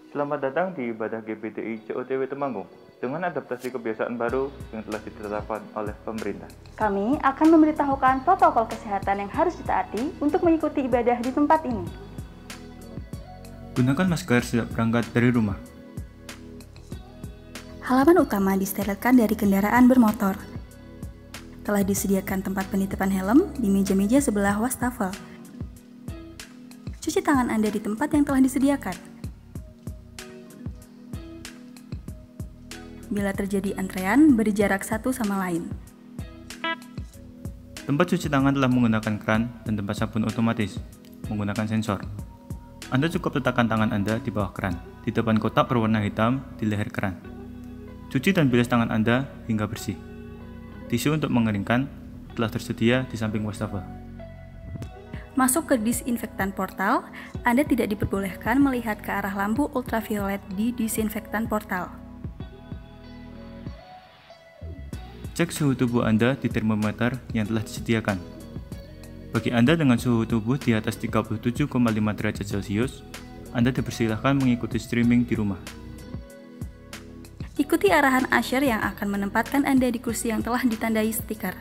Selamat datang di ibadah GBTI COTW Temanggung dengan adaptasi kebiasaan baru yang telah ditetapkan oleh pemerintah. Kami akan memberitahukan protokol kesehatan yang harus ditaati untuk mengikuti ibadah di tempat ini. Gunakan masker sejak berangkat dari rumah. Halaman utama disterilkan dari kendaraan bermotor. Telah disediakan tempat penitipan helm di meja-meja sebelah wastafel. Cuci tangan Anda di tempat yang telah disediakan. Bila terjadi antrean, beri jarak satu sama lain. Tempat cuci tangan telah menggunakan keran dan tempat sabun otomatis menggunakan sensor. Anda cukup letakkan tangan Anda di bawah keran, di depan kotak berwarna hitam di leher keran. Cuci dan bilas tangan Anda hingga bersih. Tisu untuk mengeringkan telah tersedia di samping wastafel. Masuk ke disinfektan portal, Anda tidak diperbolehkan melihat ke arah lampu ultraviolet di disinfektan portal. Cek suhu tubuh Anda di termometer yang telah disediakan. Bagi Anda dengan suhu tubuh di atas 37,5 derajat Celcius, Anda dipersilahkan mengikuti streaming di rumah. Ikuti arahan usher yang akan menempatkan Anda di kursi yang telah ditandai stiker.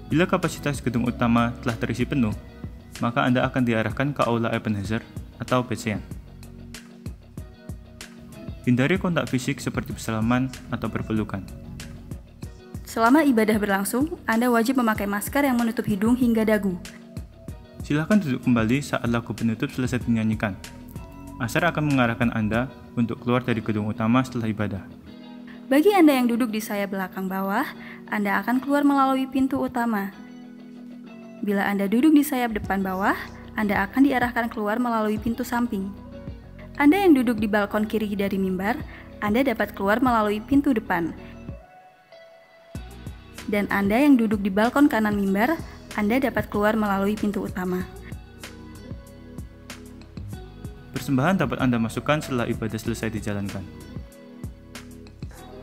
Bila kapasitas gedung utama telah terisi penuh, maka Anda akan diarahkan ke aula Ebenezer atau BCN. Hindari kontak fisik seperti bersalaman atau berpelukan. Selama ibadah berlangsung, Anda wajib memakai masker yang menutup hidung hingga dagu. Silakan duduk kembali saat lagu penutup selesai dinyanyikan. Usher akan mengarahkan Anda untuk keluar dari gedung utama setelah ibadah. Bagi Anda yang duduk di sayap belakang bawah, Anda akan keluar melalui pintu utama. Bila Anda duduk di sayap depan bawah, Anda akan diarahkan keluar melalui pintu samping. Anda yang duduk di balkon kiri dari mimbar, Anda dapat keluar melalui pintu depan. Dan Anda yang duduk di balkon kanan mimbar, Anda dapat keluar melalui pintu utama. Persembahan dapat Anda masukkan setelah ibadah selesai dijalankan.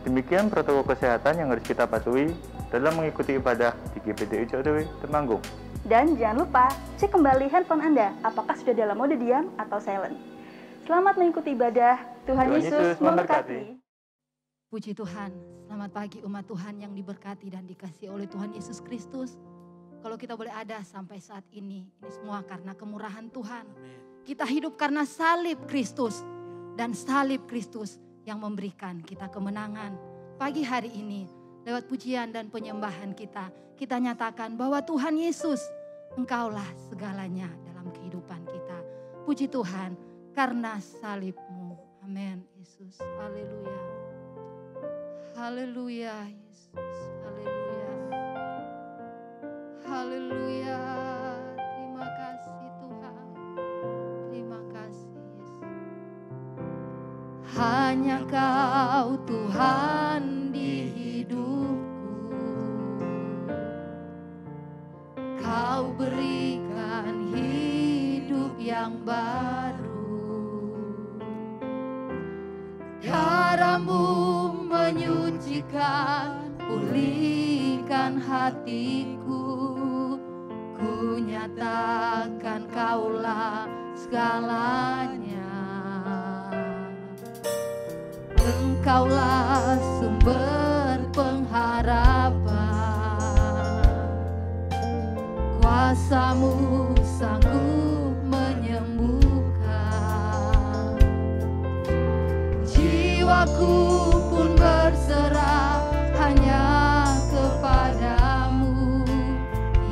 Demikian protokol kesehatan yang harus kita patuhi dalam mengikuti ibadah di GBTI COTW Temanggung. Dan jangan lupa, cek kembali handphone Anda, apakah sudah dalam mode diam atau silent. Selamat mengikuti ibadah, Tuhan Yesus memberkati. Puji Tuhan, selamat pagi umat Tuhan yang diberkati dan dikasihi oleh Tuhan Yesus Kristus. Kalau kita boleh ada sampai saat ini semua karena kemurahan Tuhan. Kita hidup karena salib Kristus dan salib Kristus yang memberikan kita kemenangan. Pagi hari ini, lewat pujian dan penyembahan kita nyatakan bahwa Tuhan Yesus, Engkaulah segalanya dalam kehidupan kita. Puji Tuhan, karena salib-Mu. Amin, Yesus. Haleluya. Haleluya, Yesus. Haleluya. Haleluya. Terima kasih Tuhan. Terima kasih Yesus. Hanya Kau Tuhan di hidupku. Kau berikan hidup yang baru. Darah-Mu menyucikan, pulihkan hatiku. Ku nyatakan Kaulah segalanya. Engkaulah sumber pengharapan. Kuasa-Mu sanggup menyembuhkan. Jiwaku pun berserah hanya kepadamu,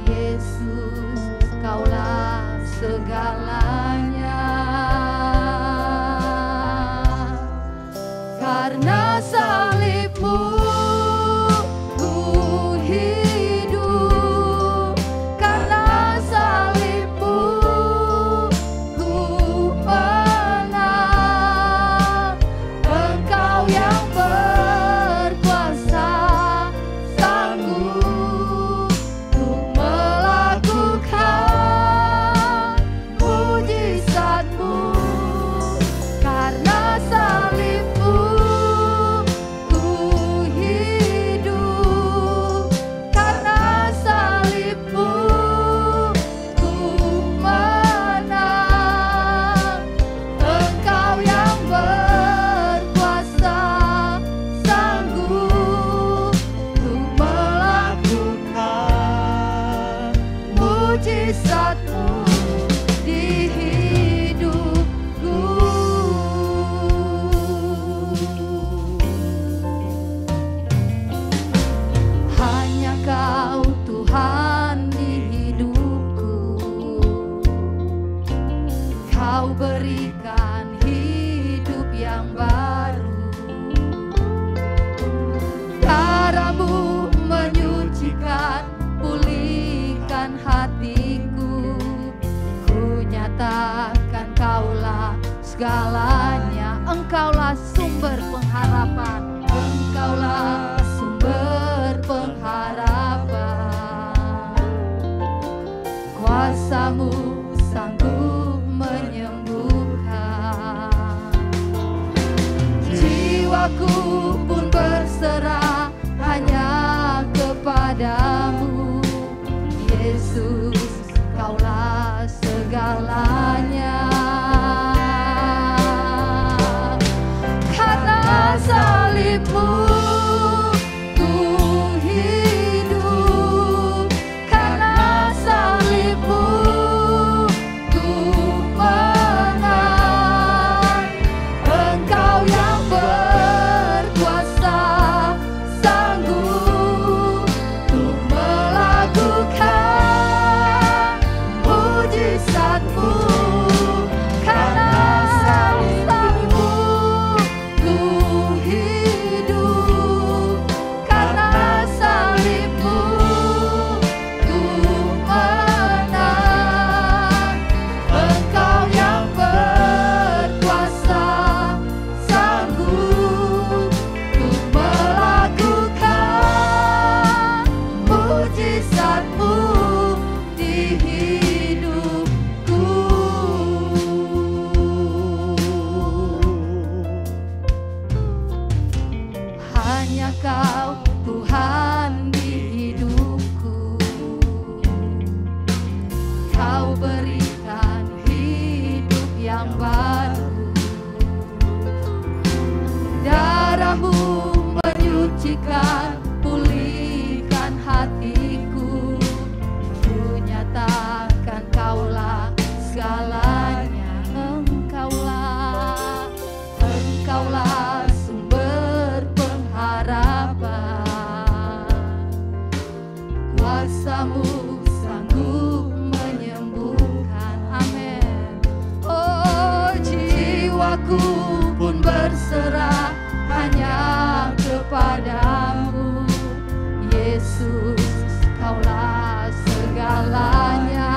Yesus, Kaulah segalanya. Karena salib-Mu ku hidup, karena salib-Mu mujizatmu di hidupku. Hanya Kau Tuhan di hidupku, Kau berikan hidup yang baru. Darah-Mu menyucikan, pulihkan hatiku. Ku nyatakan Kaulah segalanya, Engkaulah sumber pengharapan, Engkaulah sumber pengharapan. Kuasa-Mu sanggup menyembuhkan. Jiwaku pun berserah hanya kepadamu, Yesus, Kaulah segalanya. Karena salib-Mu ku hidup, karena salib-Mu ku menang. Engkau yang berkuasa sanggup untuk melakukan mujizat-Mu. Karena salib-Mu ku hidup, karena salib-Mu ku menang. Engkau yang berkuasa sanggup untuk melakukan mujizat-Mu di hidupku. Hanya Kau Tuhan di hidupku, Kau berikan hidup yang baru. Darah-Mu menyucikan, pulihkan hatiku. Ku nyatakan Kaulah segalanya, Engkaulah sumber pengharapan. Kuasa-Mu sanggup menyembuhkan. Amin. Oh, jiwaku pun berserah hanya kepadamu, Yesus, Kaulah segalanya.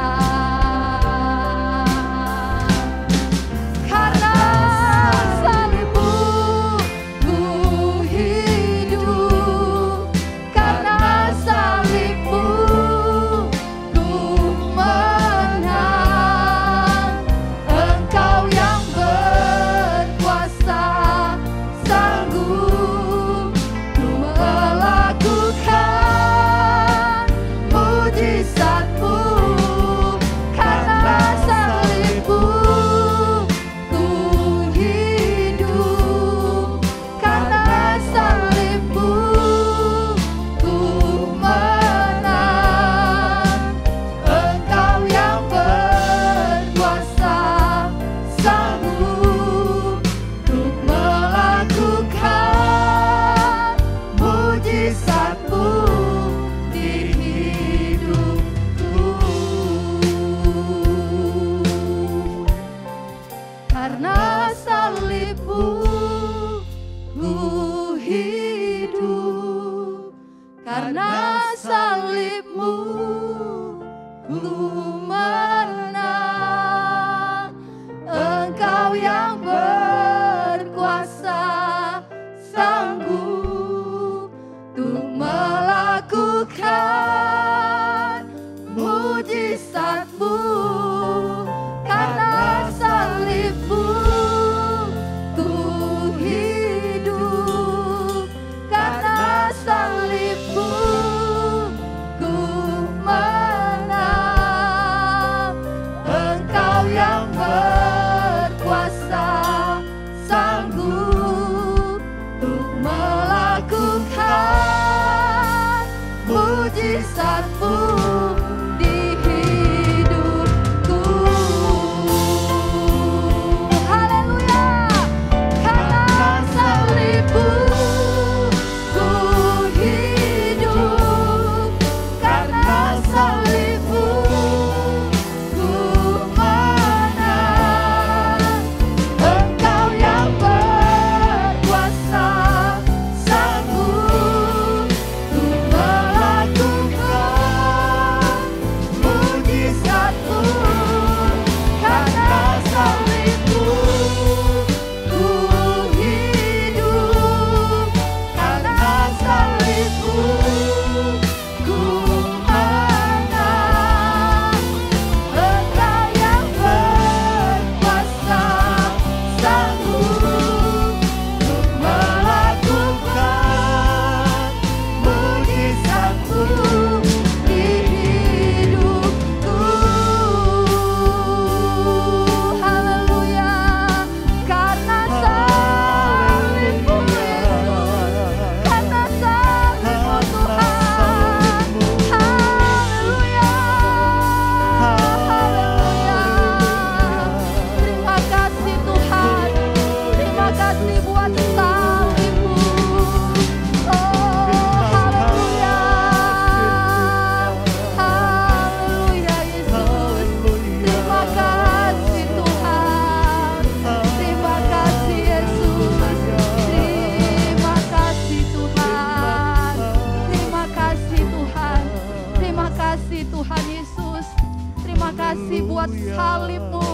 kasih buat salib-Mu.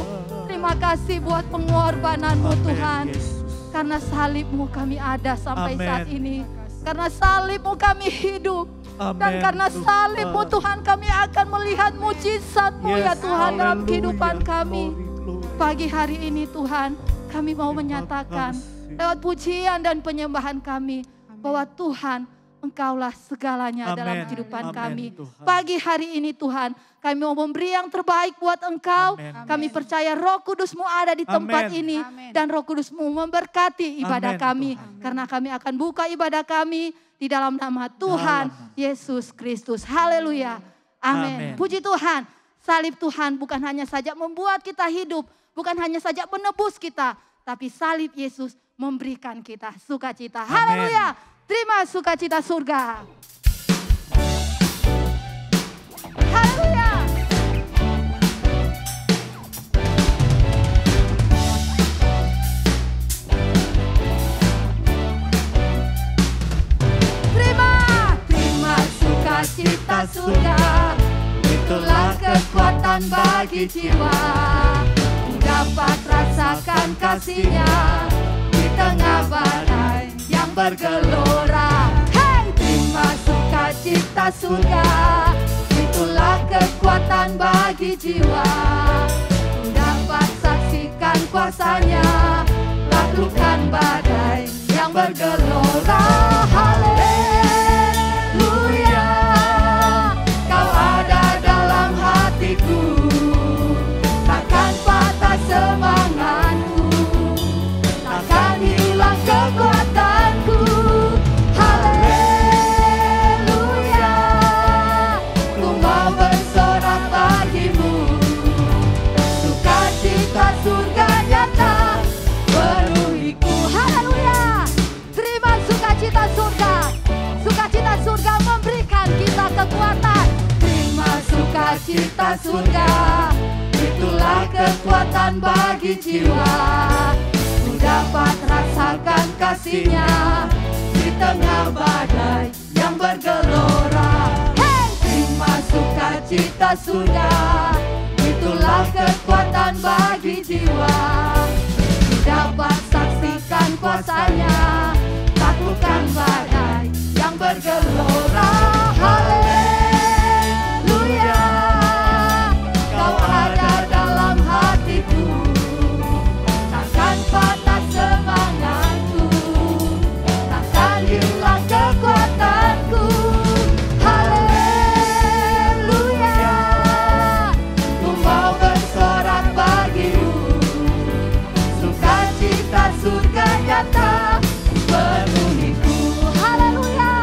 Terima kasih buat pengorbanan-Mu Tuhan. Karena salib-Mu kami ada sampai saat ini. Karena salib-Mu kami hidup. Dan karena salib-Mu Tuhan kami akan melihat mujizat-Mu ya Tuhan dalam kehidupan kami. Pagi hari ini Tuhan kami mau menyatakan lewat pujian dan penyembahan kami bahwa Tuhan Engkaulah segalanya dalam kehidupan kami. Pagi hari ini Tuhan, kami mau memberi yang terbaik buat Engkau. Kami percaya Roh Kudus-Mu ada di tempat ini. Dan Roh Kudus-Mu memberkati ibadah kami. Karena kami akan buka ibadah kami di dalam nama Tuhan Yesus Kristus. Haleluya. Amin. Puji Tuhan. Salib Tuhan bukan hanya saja membuat kita hidup. Bukan hanya saja menebus kita. Tapi salib Yesus memberikan kita sukacita. Haleluya. Terima sukacita surga. Haleluya. Terima sukacita surga. Itulah kekuatan bagi jiwa. Dapat rasakan kasih-Nya di tengah badai yang bergelora. Hey, terima sukacita surga. Itulah kekuatan bagi jiwa. Dapat saksikan kuasa-Nya, lakukan badai yang bergelora. Haleluya, Kau ada dalam hatiku. Takkan patah semangatku, takkan hilang kekuatanku. Haleluya, ku mau bersorak bagimu. Sukacita surga nyata penuhiku. Haleluya, terima sukacita surga. Sukacita surga memberikan kita kekuatan. Terima sukacita surga. Itulah kekuatan bagi jiwa. Ku dapat rasakan kasih-Nya di tengah badai yang bergelora. Hey! Terima sukacita surga. Itulah kekuatan bagi jiwa. Ku dapat saksikan kuasa-Nya, lakukan badai yang bergelora. Haleluya, Kau ada dalam hatiku. Takkan patah semangatku, takkan hilang kekuatanku. Haleluya, ku mau bersorak bagimu. Sukacita surga nyata penuhiku. Haleluya,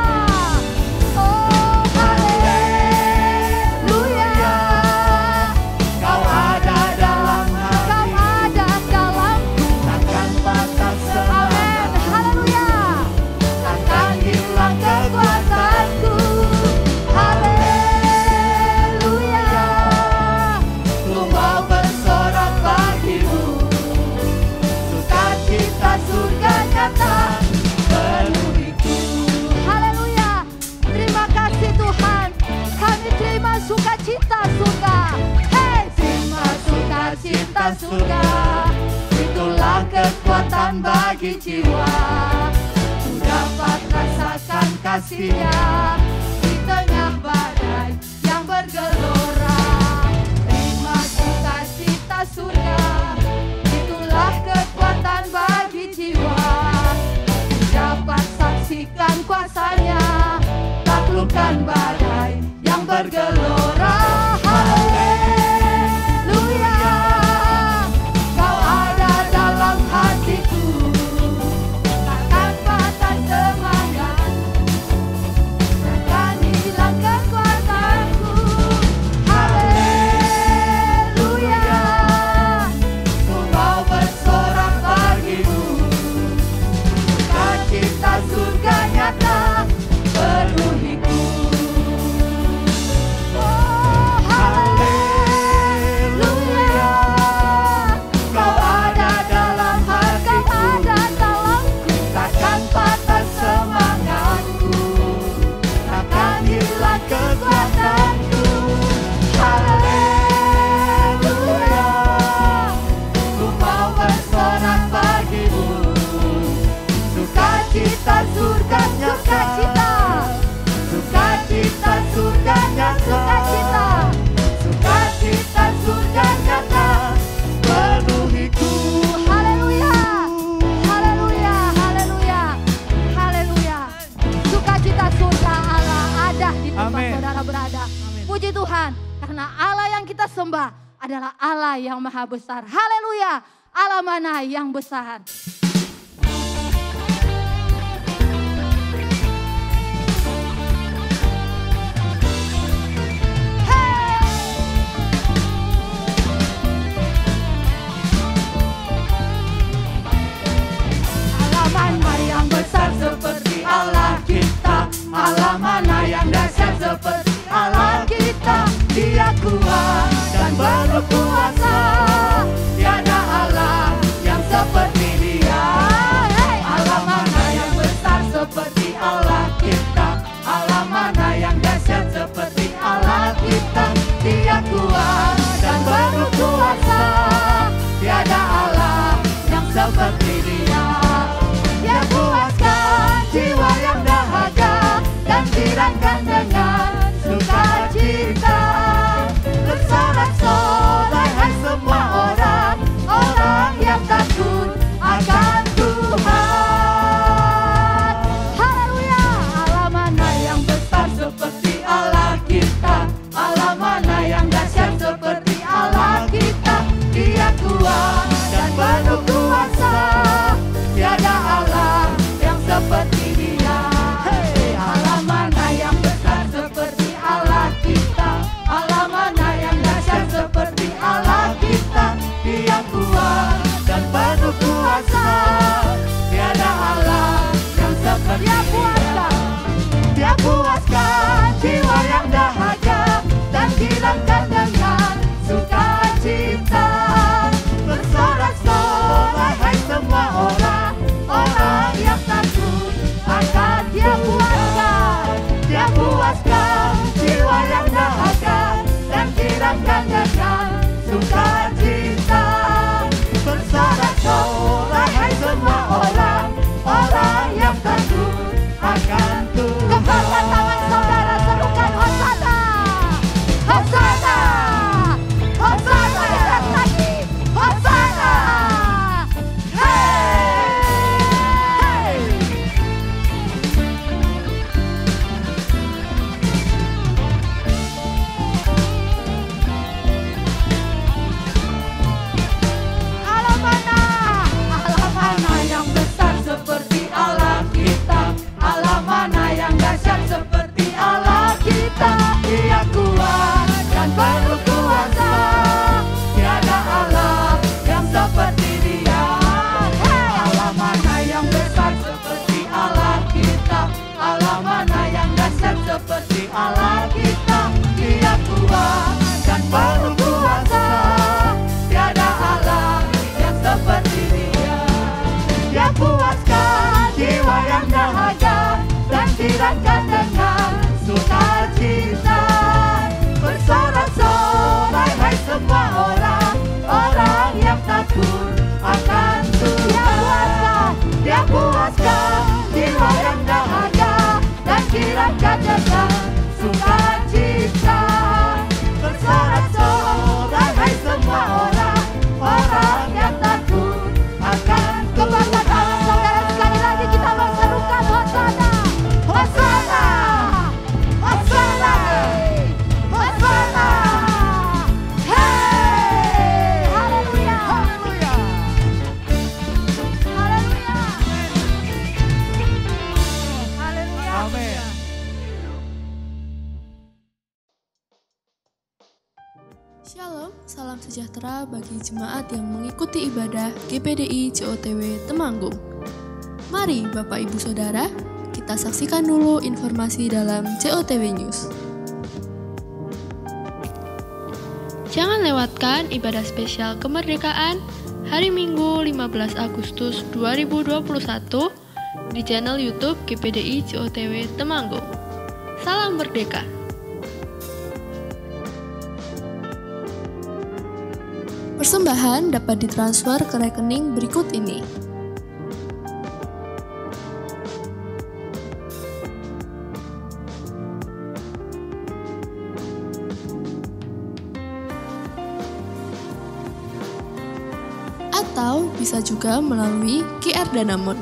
oh haleluya, Kau ada dalamku, takkan patah semangatku. Haleluya, takkan hilang kekuatanku. Haleluya, ku mau bersorak bagimu. Sukacita surga nyata penuhiku. Haleluya, terima kasih Tuhan. Kami terima sukacita surga. Hey, terima sukacita surga. Itulah kekuatan bagi jiwa. Ku dapat rasakan kasih-Nya di tengah badai yang bergelora. Terima sukacita surga. Itulah kekuatan bagi jiwa. Dapat saksikan kuasa-Nya, taklukkan badai yang bergelora. Haleluya, Kau ada dalam hatiku. Takkan patah semangat, takkan hilang kekuatanku. Haleluya, ku mau bersorak bagimu. Sukacita surga nyata penuhiku. Oh kita sembah adalah Allah yang maha besar. Haleluya, Allah mana yang besar. Besar seperti Allah kita, Allah mana yang dahsyat seperti Allah kita. Dia kuat dan berkuasa, tiada Allah yang seperti Dia. Allah mana yang besar seperti Allah kita, Allah mana yang dahsyat seperti Allah kita. Dia kuat dan berkuasa, tiada Allah yang seperti Dia. Dia puaskan jiwa yang dahaga dan jirankan dengan sukacita. Bersorak-sorai hai semua orang yang takut akan Tuhan. Haleluya, Allah mana yang besar seperti Allah kita, Allah mana yang dahsyat seperti Allah kita. Dia kuat dan penuh kuasa, tiada Allah yang seperti Dia. Allah mana yang besar seperti Allah kita, Allah mana yang dahsyat seperti Allah kita. Dia kuat dan penuh kuasa, tiada Allah yang seperti Dia. Dia puaskan jiwa yang dahaga dan hilangkan dengan sukacita. Bersorak-sorai hai semua orang yang takut akan Dia. Dia puaskan jiwa yang dahaga dan hilangkan dengan sukacita. Bersorak-sorai hai semua orang yang takut akan Tuhan. Kepalkan tangan saudara, serukan Hosana, Hosana, Hosana, dan lagi Hosana. Allah mana yang besar seperti Allah kita, Allah mana yang dahsyat seperti Allah kita. Dia kuat dan penuh kuasa, tiada Allah yang seperti Dia. Allah mana yang besar seperti Allah kita, Allah mana yang dahsyat seperti Allah kita. Dia kuat dan penuh kuasa, tiada Allah yang seperti Dia. Dia puaskan jiwa yang dahaga dan hilangkan dengan sukacita. Bersorak-sorai hai semua orang yang takut akan Tuhan. Dia puaskan jiwa yang dahaga dan hilangkan dengan sukacita. Bersorak-sorai hai semua orang yang takut akan Tuhan. Kebanggaan tangan saudara, sekali lagi kita berserukan Hosana, Hosana, Hosana, Hosana. Hey, haleluya, haleluya, haleluya, haleluya. Amin. Shalom, salam sejahtera bagi jemaat yang mengikuti ibadah GPDI COTW Temanggung. Mari Bapak Ibu Saudara, kita saksikan dulu informasi dalam COTW News. Jangan lewatkan ibadah spesial kemerdekaan hari Minggu 15 Agustus 2021 di channel YouTube GPDI COTW Temanggung. Salam Merdeka! Persembahan dapat ditransfer ke rekening berikut ini. Atau bisa juga melalui QR Danamon.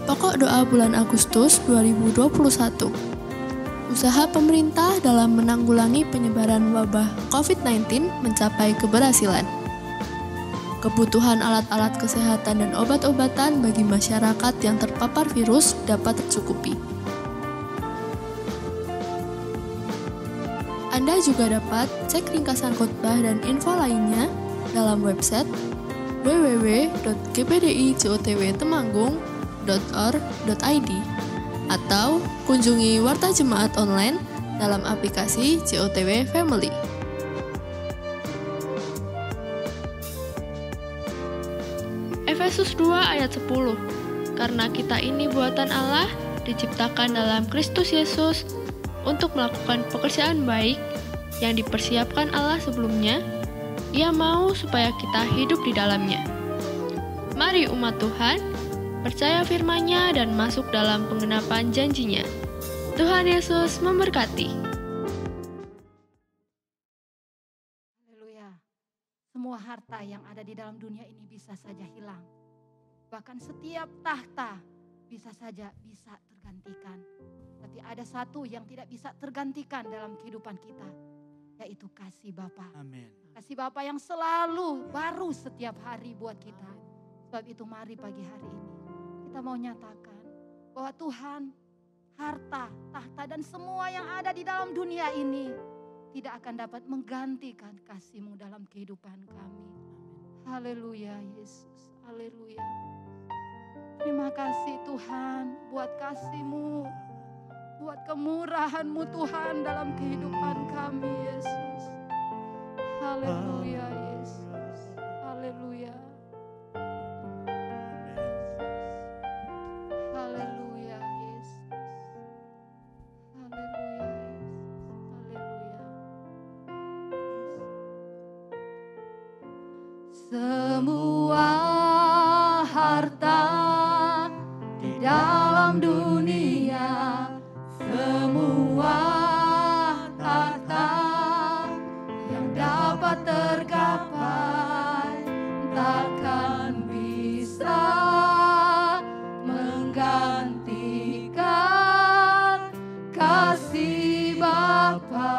Pokok doa bulan Agustus 2021. usaha pemerintah dalam menanggulangi penyebaran wabah COVID-19 mencapai keberhasilan. Kebutuhan alat-alat kesehatan dan obat-obatan bagi masyarakat yang terpapar virus dapat tercukupi. Anda juga dapat cek ringkasan khotbah dan info lainnya dalam website www.gpdicotwtemanggung.or.id atau kunjungi Warta Jemaat online dalam aplikasi JOTW Family. Efesus 2 ayat 10. Karena kita ini buatan Allah, diciptakan dalam Kristus Yesus untuk melakukan pekerjaan baik yang dipersiapkan Allah sebelumnya. Ia mau supaya kita hidup di dalamnya. Mari umat Tuhan, percaya firman-Nya dan masuk dalam penggenapan janji-Nya. Tuhan Yesus memberkati. Haleluya. Semua harta yang ada di dalam dunia ini bisa saja hilang. Bahkan setiap tahta bisa tergantikan. Tapi ada satu yang tidak bisa tergantikan dalam kehidupan kita, yaitu kasih Bapa. Amin. Kasih Bapa yang selalu baru setiap hari buat kita. Sebab itu mari pagi hari ini kita mau nyatakan bahwa Tuhan, harta, tahta dan semua yang ada di dalam dunia ini tidak akan dapat menggantikan kasih-Mu dalam kehidupan kami. Haleluya Yesus, haleluya. Terima kasih Tuhan buat kasih-Mu, buat kemurahan-Mu Tuhan dalam kehidupan kami Yesus. Haleluya Yesus, haleluya. Haleluya Yesus, haleluya Yesus, haleluya. Semua harta di dalam dunia, semua tahta yang dapat tergapai takkan bisa menggantikan kasih Bapa.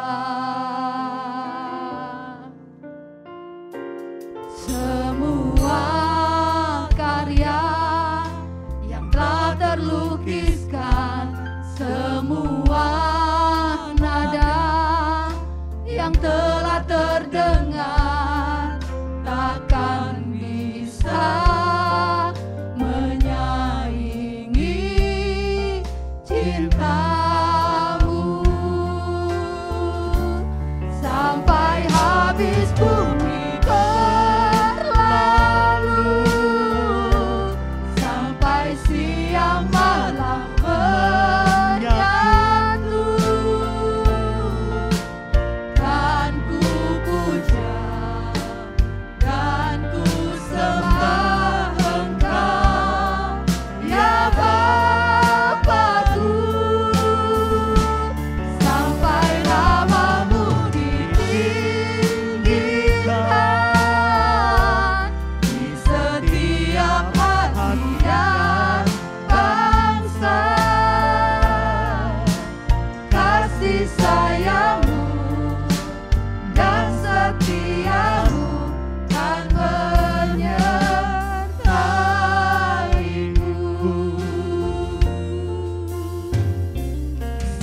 Semua karya yang telah terlukiskan, semua nada yang telah terdengar takkan bisa menyaingi cinta-Mu. Sampai habis bumi berlalu, sampai siang malam menyatu, kan ku puja dan ku sembah Engkau, ya Bapa-Ku. Sampai nama-Mu ditinggikan di setiap hati dan bangsa. Kasih sayang-Mu dan setia-Mu kan menyertaiku.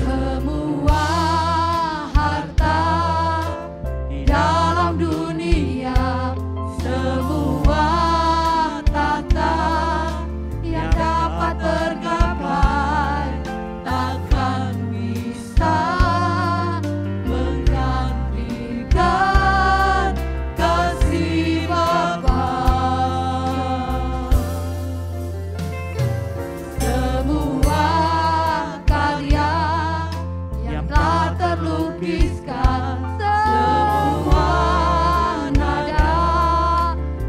Semua harta di dalam dunia, semua tahta yang dapat tergapai takkan bisa menggantikan kasih Bapa. Semua karya yang telah terlukiskan, semua nada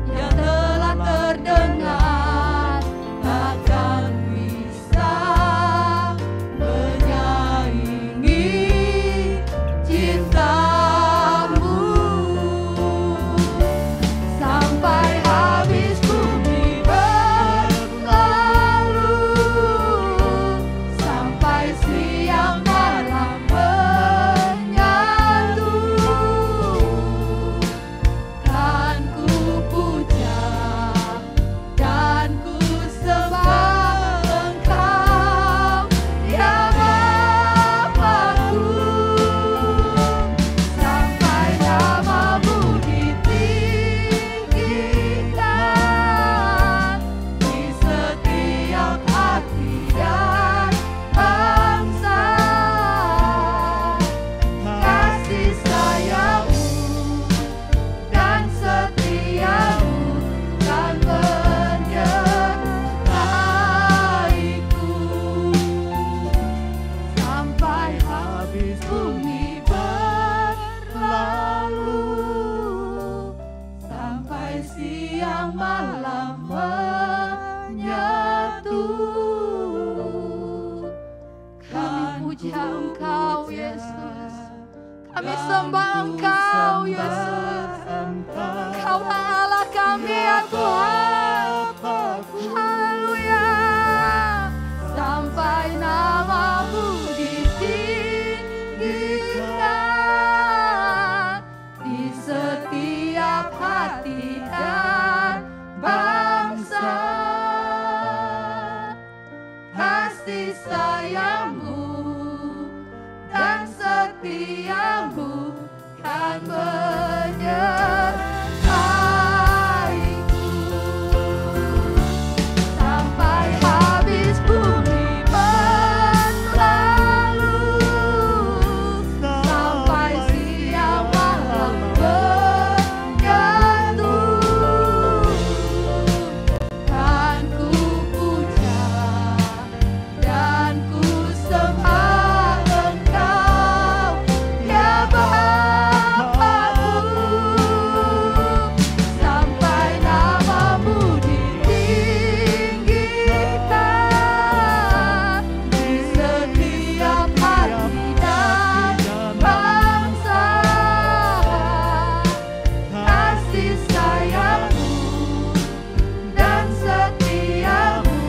yang telah terdengar takkan bisa menyaingi cinta-Mu. Sampai habis bumi berlalu, sampai siang malam Kami sembah Engkau Yesus. Engkaulah Allah kami ya Tuhan. Haleluya. Sampai nama-Mu ditinggikan di setiap hati dan bangsa. Kasih sayang-Mu dan setia-Mu kan menyertaiku sampai habis bumi berlalu, sampai siang malam bergantung, kan ku puja dan ku sembah Engkau ya Bapa-Ku, sampai nama-Mu ditinggikan di setiap hati dan bangsa. Kasih sayang-Mu dan setia-Mu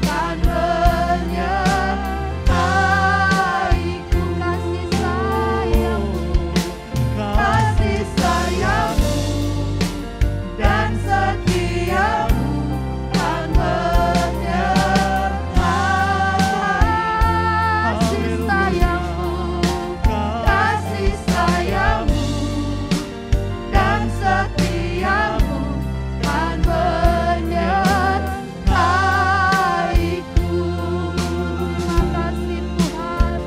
kan menyertaiku. Kasih sayang-Mu, kasih sayang-Mu dan setia-Mu kan menyertai. Kasih sayang-Mu, kasih sayang-Mu dan setia-Mu kan menyertaiku. Terima kasih Tuhan.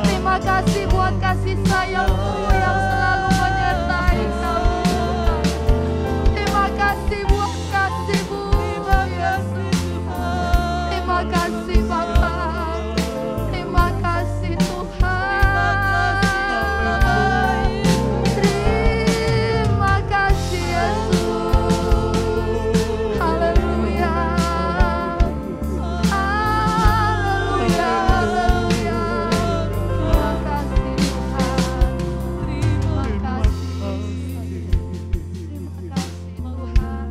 Terima kasih buat kasih sayang-Mu yang selalu menyertai kami. Terima kasih buat kasih-Mu Yesus. Terima kasih Bapa. Terima kasih Tuhan. Terima kasih Yesus. Haleluya. Haleluya. Haleluya. Terima kasih Tuhan. Terima kasih. Terima kasih Tuhan.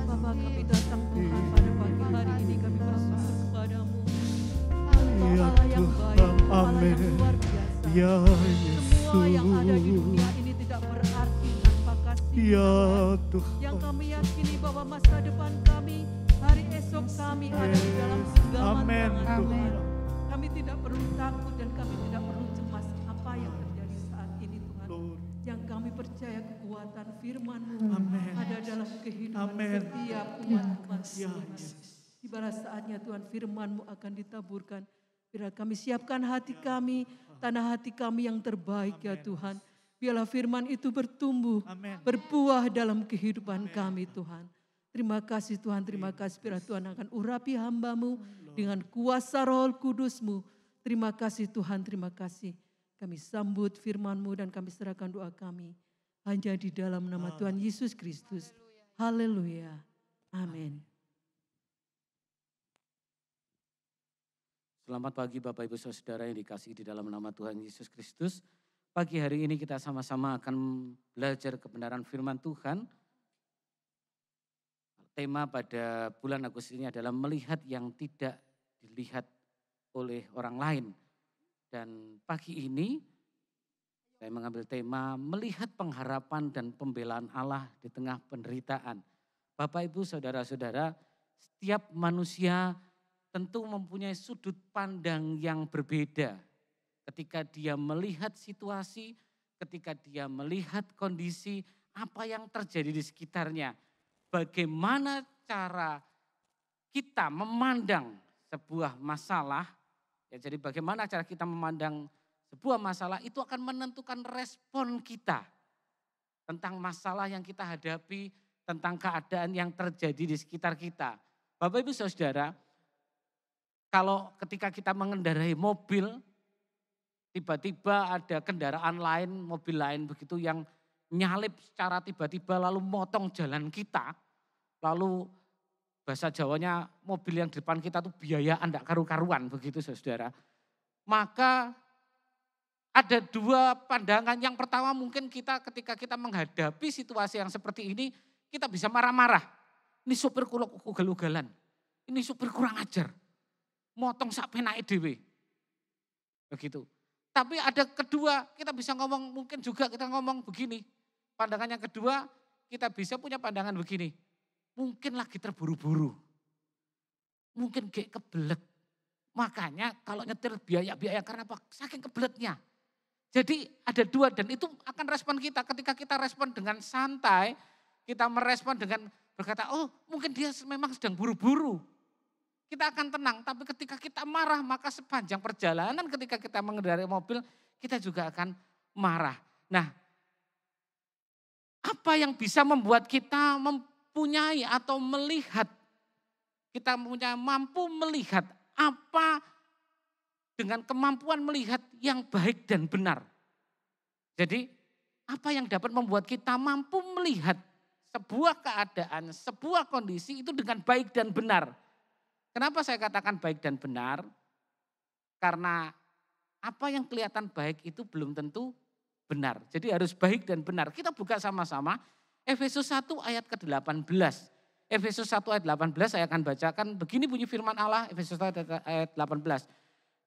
Bapa, kami datang Tuhan pada pagi hari ini, kami bersyukur kepadamu. Engkau Ya Allah yang baik, Tuhan, Allah yang amin. luar biasa. Ya Semua yang ada di dunia Yesus. ini tidak berarti tanpa kasih Ya Tuhan. Yang Tuhan. kami yakini bahwa masa depan kami, hari esok kami ada di dalam genggaman Amin, tangan Tuhan. Tuhan. Kami tidak perlu takut dan kami tidak perlu cemas apa yang terjadi saat ini Tuhan. Lord. Yang kami percaya kekuatan firman-Mu Amin. ada dalam kehidupan Amin. setiap umat-umat Ya Tuhan. Yesus. Tibalah saatnya Tuhan firman-Mu akan ditaburkan. Biarlah kami siapkan hati kami, tanah hati kami yang terbaik ya Tuhan. Biarlah firman itu bertumbuh, Amin. berbuah dalam kehidupan kami Tuhan. Terima kasih Tuhan, terima kasih biarlah Tuhan akan urapi hamba-Mu dengan kuasa Roh Kudus-Mu. Terima kasih Tuhan, terima kasih. Kami sambut firman-Mu dan kami serahkan doa kami. Hanya di dalam nama Tuhan Yesus Kristus. Haleluya. Amin. Selamat pagi Bapak Ibu Saudara yang dikasihi di dalam nama Tuhan Yesus Kristus. Pagi hari ini kita sama-sama akan belajar kebenaran firman Tuhan. Tema pada bulan Agustus ini adalah melihat yang tidak dilihat oleh orang lain. Dan pagi ini saya mengambil tema melihat pengharapan dan pembelaan Allah di tengah penderitaan. Bapak Ibu Saudara-saudara, setiap manusia tentu mempunyai sudut pandang yang berbeda. Ketika dia melihat situasi, ketika dia melihat kondisi, apa yang terjadi di sekitarnya. Bagaimana cara kita memandang sebuah masalah, ya jadi bagaimana cara kita memandang sebuah masalah itu akan menentukan respon kita tentang masalah yang kita hadapi, tentang keadaan yang terjadi di sekitar kita. Bapak Ibu Saudara, kalau ketika kita mengendarai mobil, tiba-tiba ada kendaraan lain, mobil lain begitu yang nyalip secara tiba-tiba lalu motong jalan kita, lalu bahasa Jawanya mobil yang di depan kita tuh biayaan enggak karu-karuan begitu saudara. Maka ada dua pandangan. Yang pertama mungkin kita ketika kita menghadapi situasi yang seperti ini, kita bisa marah-marah. Ini supir ugal-ugalan, ini supir kurang ajar, motong sak penake dhewe. Begitu. Tapi ada kedua, kita bisa ngomong, mungkin juga kita ngomong begini. Pandangan yang kedua, kita bisa punya pandangan begini. Mungkin lagi terburu-buru. Mungkin kayak kebelet. Makanya kalau nyetir biaya-biaya karena apa? Saking kebeletnya. Jadi ada dua dan itu akan respon kita. Ketika kita respon dengan santai, kita merespon dengan berkata, oh mungkin dia memang sedang buru-buru. Kita akan tenang, tapi ketika kita marah maka sepanjang perjalanan ketika kita mengendarai mobil, kita juga akan marah. Nah, apa yang bisa membuat kita mempunyai atau melihat, kita mampu melihat apa dengan kemampuan melihat yang baik dan benar. Jadi apa yang dapat membuat kita mampu melihat sebuah keadaan, sebuah kondisi itu dengan baik dan benar. Kenapa saya katakan baik dan benar? Karena apa yang kelihatan baik itu belum tentu benar. Jadi harus baik dan benar. Kita buka sama-sama Efesus 1 ayat ke-18. Efesus 1 ayat 18 saya akan bacakan. Begini bunyi firman Allah, Efesus 1 ayat 18.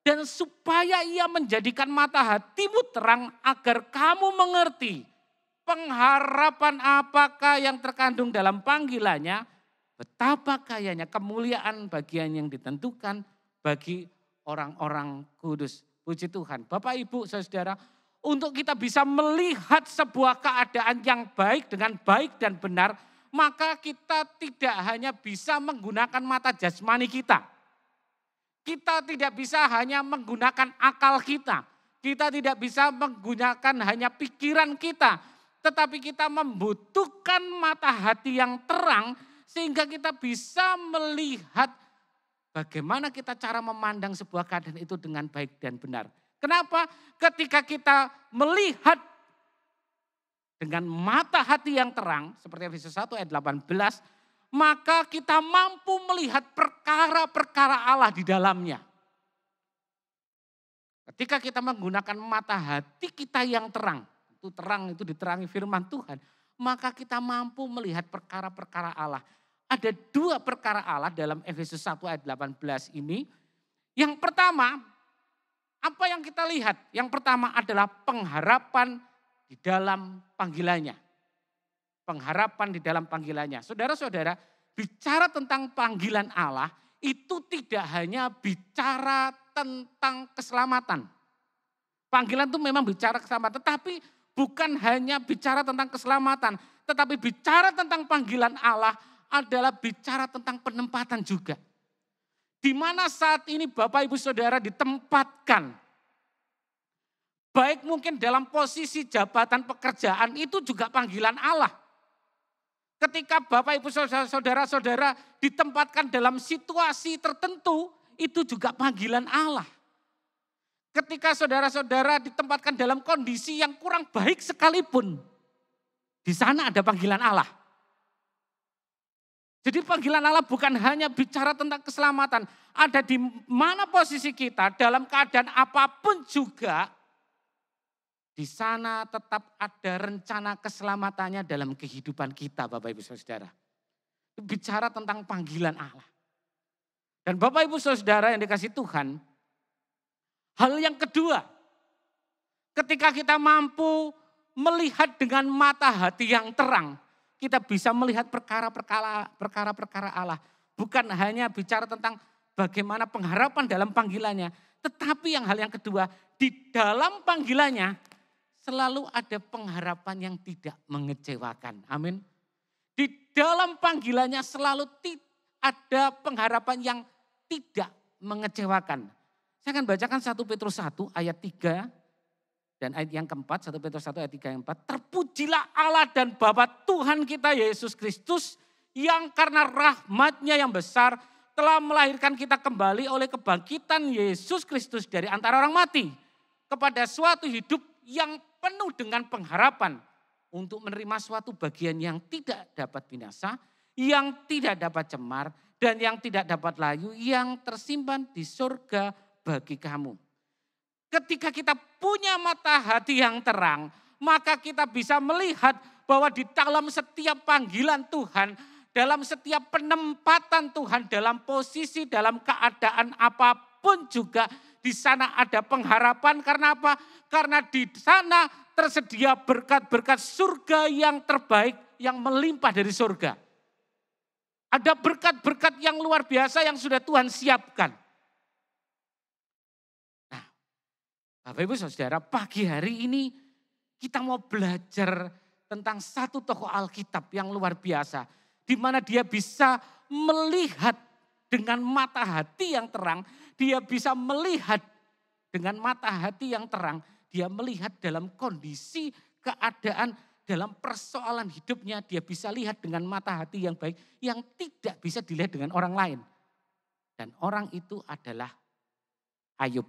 Dan supaya ia menjadikan mata hatimu terang agar kamu mengerti pengharapan apakah yang terkandung dalam panggilannya, betapa kayanya kemuliaan bagian yang ditentukan bagi orang-orang kudus. Puji Tuhan. Bapak, Ibu, Saudara, untuk kita bisa melihat sebuah keadaan yang baik dengan baik dan benar, maka kita tidak hanya bisa menggunakan mata jasmani kita. Kita tidak bisa hanya menggunakan akal kita. Kita tidak bisa menggunakan hanya pikiran kita. Tetapi kita membutuhkan mata hati yang terang sehingga kita bisa melihat bagaimana kita cara memandang sebuah keadaan itu dengan baik dan benar. Kenapa? Ketika kita melihat dengan mata hati yang terang, seperti Efesus 1 ayat 18, maka kita mampu melihat perkara-perkara Allah di dalamnya. Ketika kita menggunakan mata hati kita yang terang, itu diterangi firman Tuhan, maka kita mampu melihat perkara-perkara Allah. Ada dua perkara Allah dalam Efesus 1 ayat 18 ini. Yang pertama, apa yang kita lihat? Yang pertama adalah pengharapan di dalam panggilannya. Pengharapan di dalam panggilannya. Saudara-saudara, bicara tentang panggilan Allah itu tidak hanya bicara tentang keselamatan. Panggilan itu memang bicara keselamatan, tetapi bukan hanya bicara tentang keselamatan, tetapi bicara tentang panggilan Allah adalah bicara tentang penempatan juga. Di mana saat ini Bapak Ibu Saudara ditempatkan, baik mungkin dalam posisi jabatan pekerjaan itu juga panggilan Allah. Ketika Bapak Ibu Saudara-saudara ditempatkan dalam situasi tertentu, itu juga panggilan Allah. Ketika saudara-saudara ditempatkan dalam kondisi yang kurang baik sekalipun, di sana ada panggilan Allah. Jadi panggilan Allah bukan hanya bicara tentang keselamatan. Ada di mana posisi kita dalam keadaan apapun juga, di sana tetap ada rencana keselamatannya dalam kehidupan kita Bapak Ibu Saudara. Bicara tentang panggilan Allah. Dan Bapak Ibu Saudara yang dikasih Tuhan, hal yang kedua, ketika kita mampu melihat dengan mata hati yang terang, kita bisa melihat perkara-perkara Allah. Bukan hanya bicara tentang bagaimana pengharapan dalam panggilannya, tetapi hal yang kedua, di dalam panggilannya selalu ada pengharapan yang tidak mengecewakan. Amin. Di dalam panggilannya selalu ada pengharapan yang tidak mengecewakan. Saya akan bacakan 1 Petrus 1 ayat 3 dan ayat yang keempat, 1 Petrus 1 ayat 3 yang 4. Terpujilah Allah dan Bapa Tuhan kita Yesus Kristus yang karena rahmat-Nya yang besar telah melahirkan kita kembali oleh kebangkitan Yesus Kristus dari antara orang mati kepada suatu hidup yang penuh dengan pengharapan untuk menerima suatu bagian yang tidak dapat binasa, yang tidak dapat cemar, dan yang tidak dapat layu, yang tersimpan di surga bagi kamu. Ketika kita punya mata hati yang terang, maka kita bisa melihat bahwa di dalam setiap panggilan Tuhan, dalam setiap penempatan Tuhan, dalam posisi, dalam keadaan apapun juga, di sana ada pengharapan. Karena apa? Karena di sana tersedia berkat-berkat surga yang terbaik, yang melimpah dari surga. Ada berkat-berkat yang luar biasa yang sudah Tuhan siapkan. Nah, Bapak Ibu Saudara, pagi hari ini kita mau belajar tentang satu tokoh Alkitab yang luar biasa. Di mana dia bisa melihat dengan mata hati yang terang. Dia bisa melihat dengan mata hati yang terang. Dia melihat dalam kondisi keadaan, dalam persoalan hidupnya. Dia bisa lihat dengan mata hati yang baik. Yang tidak bisa dilihat dengan orang lain. Dan orang itu adalah Ayub.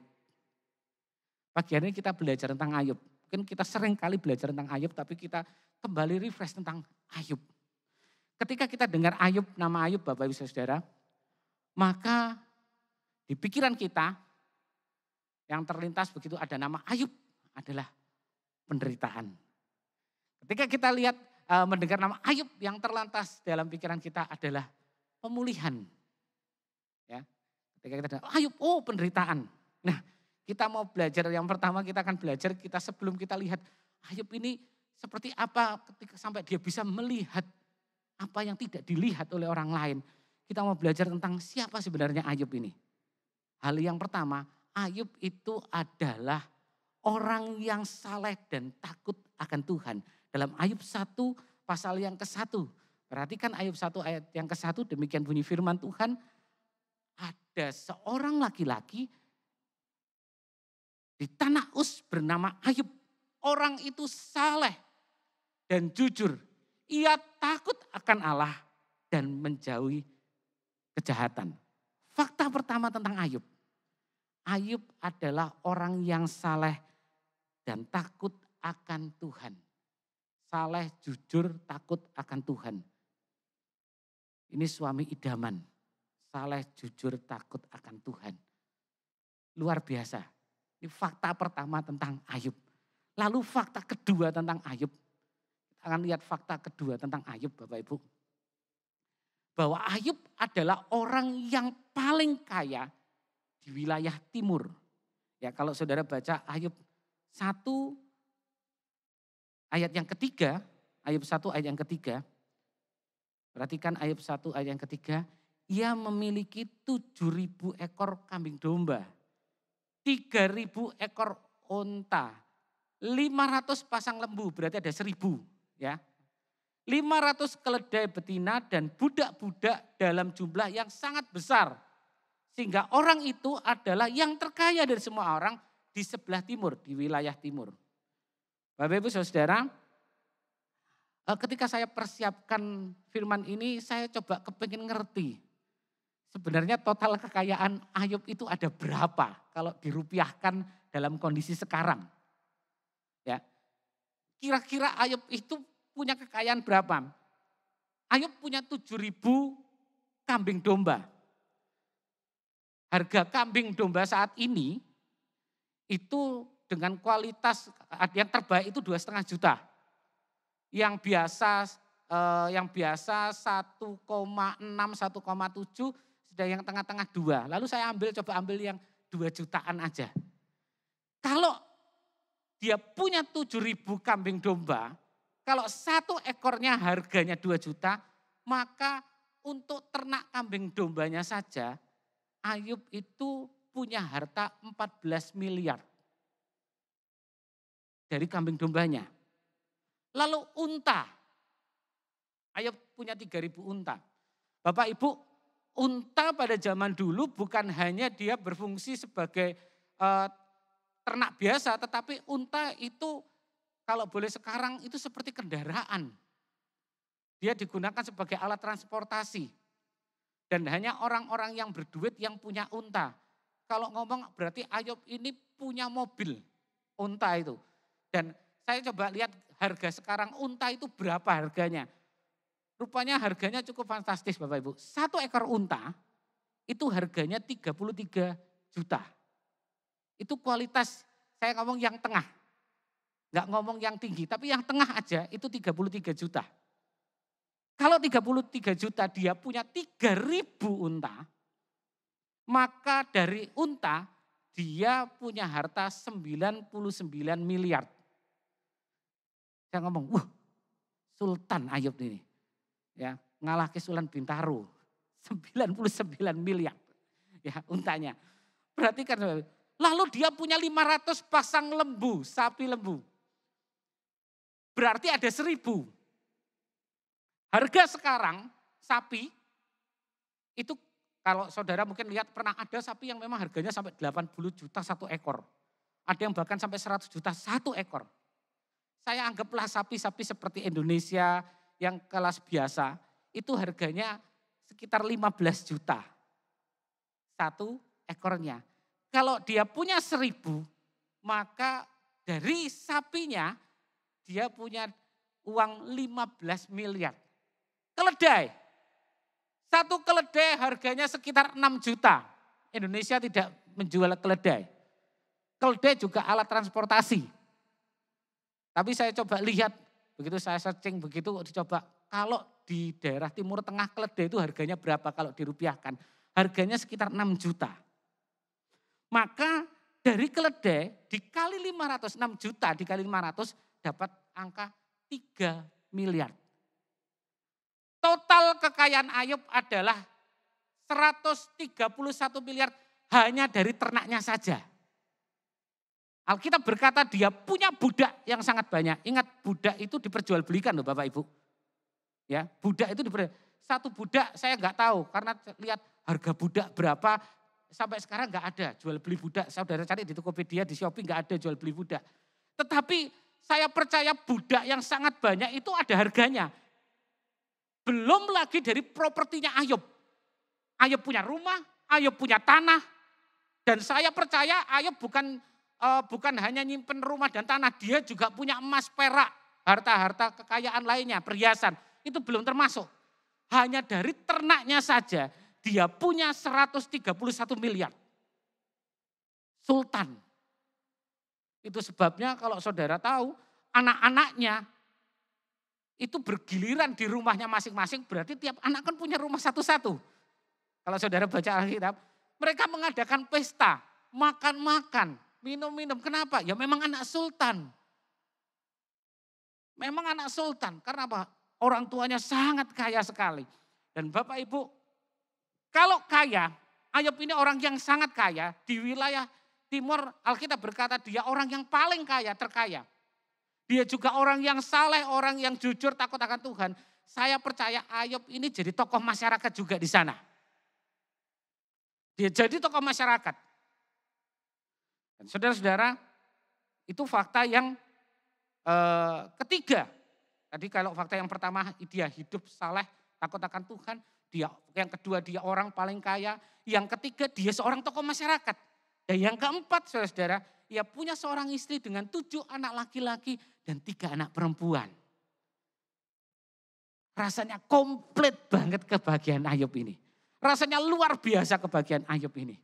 Pagi hari ini kita belajar tentang Ayub. Mungkin kita sering kali belajar tentang Ayub, tapi kita kembali refresh tentang Ayub. Ketika kita dengar Ayub, nama Ayub Bapak Ibu Saudara, maka di pikiran kita yang terlintas begitu ada nama Ayub adalah penderitaan. Ketika kita lihat mendengar nama Ayub, yang terlintas dalam pikiran kita adalah pemulihan. Ya. Ketika kita dengar Ayub, oh penderitaan. Nah, kita mau belajar, yang pertama kita akan belajar, kita sebelum kita lihat Ayub ini seperti apa ketika sampai dia bisa melihat apa yang tidak dilihat oleh orang lain. Kita mau belajar tentang siapa sebenarnya Ayub ini. Hal yang pertama, Ayub itu adalah orang yang saleh dan takut akan Tuhan. Dalam Ayub 1 pasal yang ke-1. Perhatikan Ayub 1 ayat yang ke-1, demikian bunyi firman Tuhan. Ada seorang laki-laki di tanah Uz bernama Ayub. Orang itu saleh dan jujur. Ia takut akan Allah dan menjauhi kejahatan. Fakta pertama tentang Ayub. Ayub adalah orang yang saleh dan takut akan Tuhan. Saleh, jujur, takut akan Tuhan. Ini suami idaman. Saleh, jujur, takut akan Tuhan. Luar biasa. Ini fakta pertama tentang Ayub. Lalu fakta kedua tentang Ayub. Kita akan lihat fakta kedua tentang Ayub Bapak Ibu. Bahwa Ayub adalah orang yang paling kaya di wilayah timur. Ya, kalau saudara baca Ayub 1 ayat yang ketiga, Ayub 1 ayat yang ketiga. Perhatikan Ayub 1 ayat yang ketiga. Ia memiliki 7.000 ekor kambing domba. 3.000 ekor onta, 500 pasang lembu, berarti ada 1.000 ya. 500 keledai betina dan budak-budak dalam jumlah yang sangat besar. Sehingga orang itu adalah yang terkaya dari semua orang di sebelah timur, di wilayah timur. Bapak Ibu Saudara, ketika saya persiapkan firman ini, saya coba kepingin ngerti. Sebenarnya total kekayaan Ayub itu ada berapa kalau dirupiahkan dalam kondisi sekarang. Ya. Kira-kira Ayub itu punya kekayaan berapa? Ayub punya 7.000 kambing domba. Harga kambing domba saat ini itu dengan kualitas yang terbaik itu 2,5 juta. Yang biasa 1,6, 1,7, sudah yang tengah-tengah 2. Lalu saya coba ambil yang 2 jutaan aja. Kalau dia punya 7.000 kambing domba, kalau satu ekornya harganya 2 juta, maka untuk ternak kambing dombanya saja, Ayub itu punya harta 14 miliar dari kambing dombanya. Lalu unta, Ayub punya 3.000 unta. Bapak Ibu, unta pada zaman dulu bukan hanya dia berfungsi sebagai ternak biasa, tetapi unta itu kalau boleh sekarang itu seperti kendaraan. Dia digunakan sebagai alat transportasi. Dan hanya orang-orang yang berduit yang punya unta. Kalau ngomong berarti Ayub ini punya mobil unta itu. Dan saya coba lihat harga sekarang unta itu berapa harganya. Rupanya harganya cukup fantastis Bapak Ibu. 1 ekor unta itu harganya 33 juta. Itu kualitas saya ngomong yang tengah. Enggak ngomong yang tinggi, tapi yang tengah aja itu 33 juta. Kalau 33 juta dia punya 3.000 unta, maka dari unta dia punya harta 99 miliar. Saya ngomong, Sultan Ayub ini. Ya, ngalah ke Sulan Bintaro. 99 miliar ya untanya. Berarti kan lalu dia punya 500 pasang lembu, sapi lembu. Berarti ada 1.000. Harga sekarang sapi itu kalau saudara mungkin lihat pernah ada sapi yang memang harganya sampai 80 juta satu ekor. Ada yang bahkan sampai 100 juta satu ekor. Saya anggaplah sapi-sapi seperti Indonesia yang kelas biasa itu harganya sekitar 15 juta satu ekornya. Kalau dia punya 1.000 maka dari sapinya dia punya uang 15 miliar. Keledai. Satu keledai harganya sekitar 6 juta. Indonesia tidak menjual keledai. Keledai juga alat transportasi. Tapi saya coba lihat, begitu saya searching, begitu dicoba. Kalau di daerah Timur Tengah keledai itu harganya berapa kalau dirupiahkan? Harganya sekitar 6 juta. Maka dari keledai dikali 500, 6 juta dikali 500 dapat angka 3 miliar. Total kekayaan Ayub adalah 131 miliar hanya dari ternaknya saja. Alkitab berkata dia punya budak yang sangat banyak. Ingat budak itu diperjualbelikan loh Bapak Ibu. Ya, budak itu satu budak saya nggak tahu karena lihat harga budak berapa sampai sekarang nggak ada jual beli budak. Saudara cari di Tokopedia, di Shopee nggak ada jual beli budak. Tetapi saya percaya budak yang sangat banyak itu ada harganya. Belum lagi dari propertinya Ayub. Ayub punya rumah, Ayub punya tanah. Dan saya percaya Ayub bukan hanya nyimpen rumah dan tanah, dia juga punya emas, perak, harta-harta kekayaan lainnya, perhiasan. Itu belum termasuk. Hanya dari ternaknya saja dia punya 131 miliar. Sultan. Itu sebabnya kalau saudara tahu anak-anaknya itu bergiliran di rumahnya masing-masing, berarti tiap anak kan punya rumah satu-satu. Kalau saudara baca Alkitab, mereka mengadakan pesta, makan-makan, minum-minum. Kenapa? Ya memang anak sultan. Memang anak sultan. Karena apa? Orang tuanya sangat kaya sekali. Dan Bapak Ibu, kalau kaya, Ayub ini orang yang sangat kaya. Di wilayah timur Alkitab berkata dia orang yang paling kaya, terkaya. Dia juga orang yang saleh, orang yang jujur, takut akan Tuhan. Saya percaya Ayub ini jadi tokoh masyarakat juga di sana. Dia jadi tokoh masyarakat. Dan saudara-saudara, itu fakta yang ketiga. Tadi kalau fakta yang pertama dia hidup saleh, takut akan Tuhan. Yang kedua dia orang paling kaya. Yang ketiga dia seorang tokoh masyarakat. Dan yang keempat saudara-saudara, ia punya seorang istri dengan 7 anak laki-laki dan 3 anak perempuan. Rasanya komplit banget kebahagiaan Ayub ini. Rasanya luar biasa kebahagiaan Ayub ini.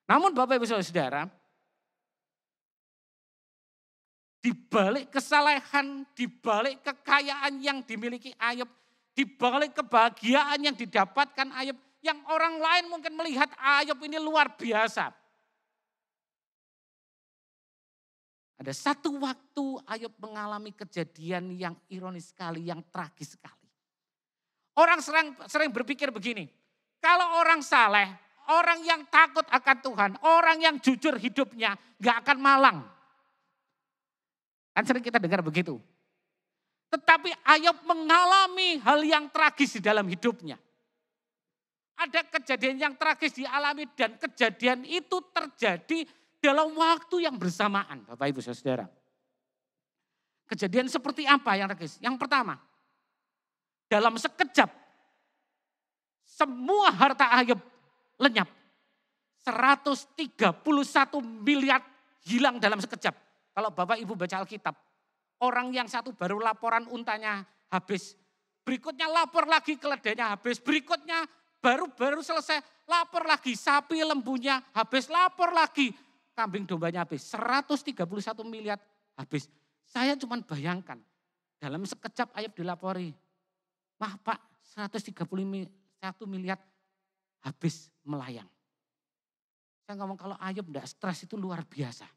Namun Bapak Ibu Saudara, di balik kesalehan, di balik kekayaan yang dimiliki Ayub, di balik kebahagiaan yang didapatkan Ayub, yang orang lain mungkin melihat Ayub ini luar biasa. Ada satu waktu Ayub mengalami kejadian yang ironis sekali, yang tragis sekali. Orang sering berpikir begini, kalau orang saleh, orang yang takut akan Tuhan, orang yang jujur hidupnya gak akan malang. Kan sering kita dengar begitu. Tetapi Ayub mengalami hal yang tragis di dalam hidupnya. Ada kejadian yang tragis dialami dan kejadian itu terjadi dalam waktu yang bersamaan, Bapak Ibu Saudara. Kejadian seperti apa yang tragis? Yang pertama, dalam sekejap semua harta Ayub lenyap. 131 miliar hilang dalam sekejap. Kalau Bapak Ibu baca Alkitab, orang yang satu baru laporan untanya habis. Berikutnya lapor lagi keledainya habis. Berikutnya baru selesai lapor lagi sapi lembunya habis. Lapor lagi kambing dombanya habis. 131 miliar habis. Saya cuma bayangkan, dalam sekejap Ayub dilapori. Wah Pak, 131 miliar habis melayang. Saya ngomong kalau Ayub enggak stres itu luar biasa.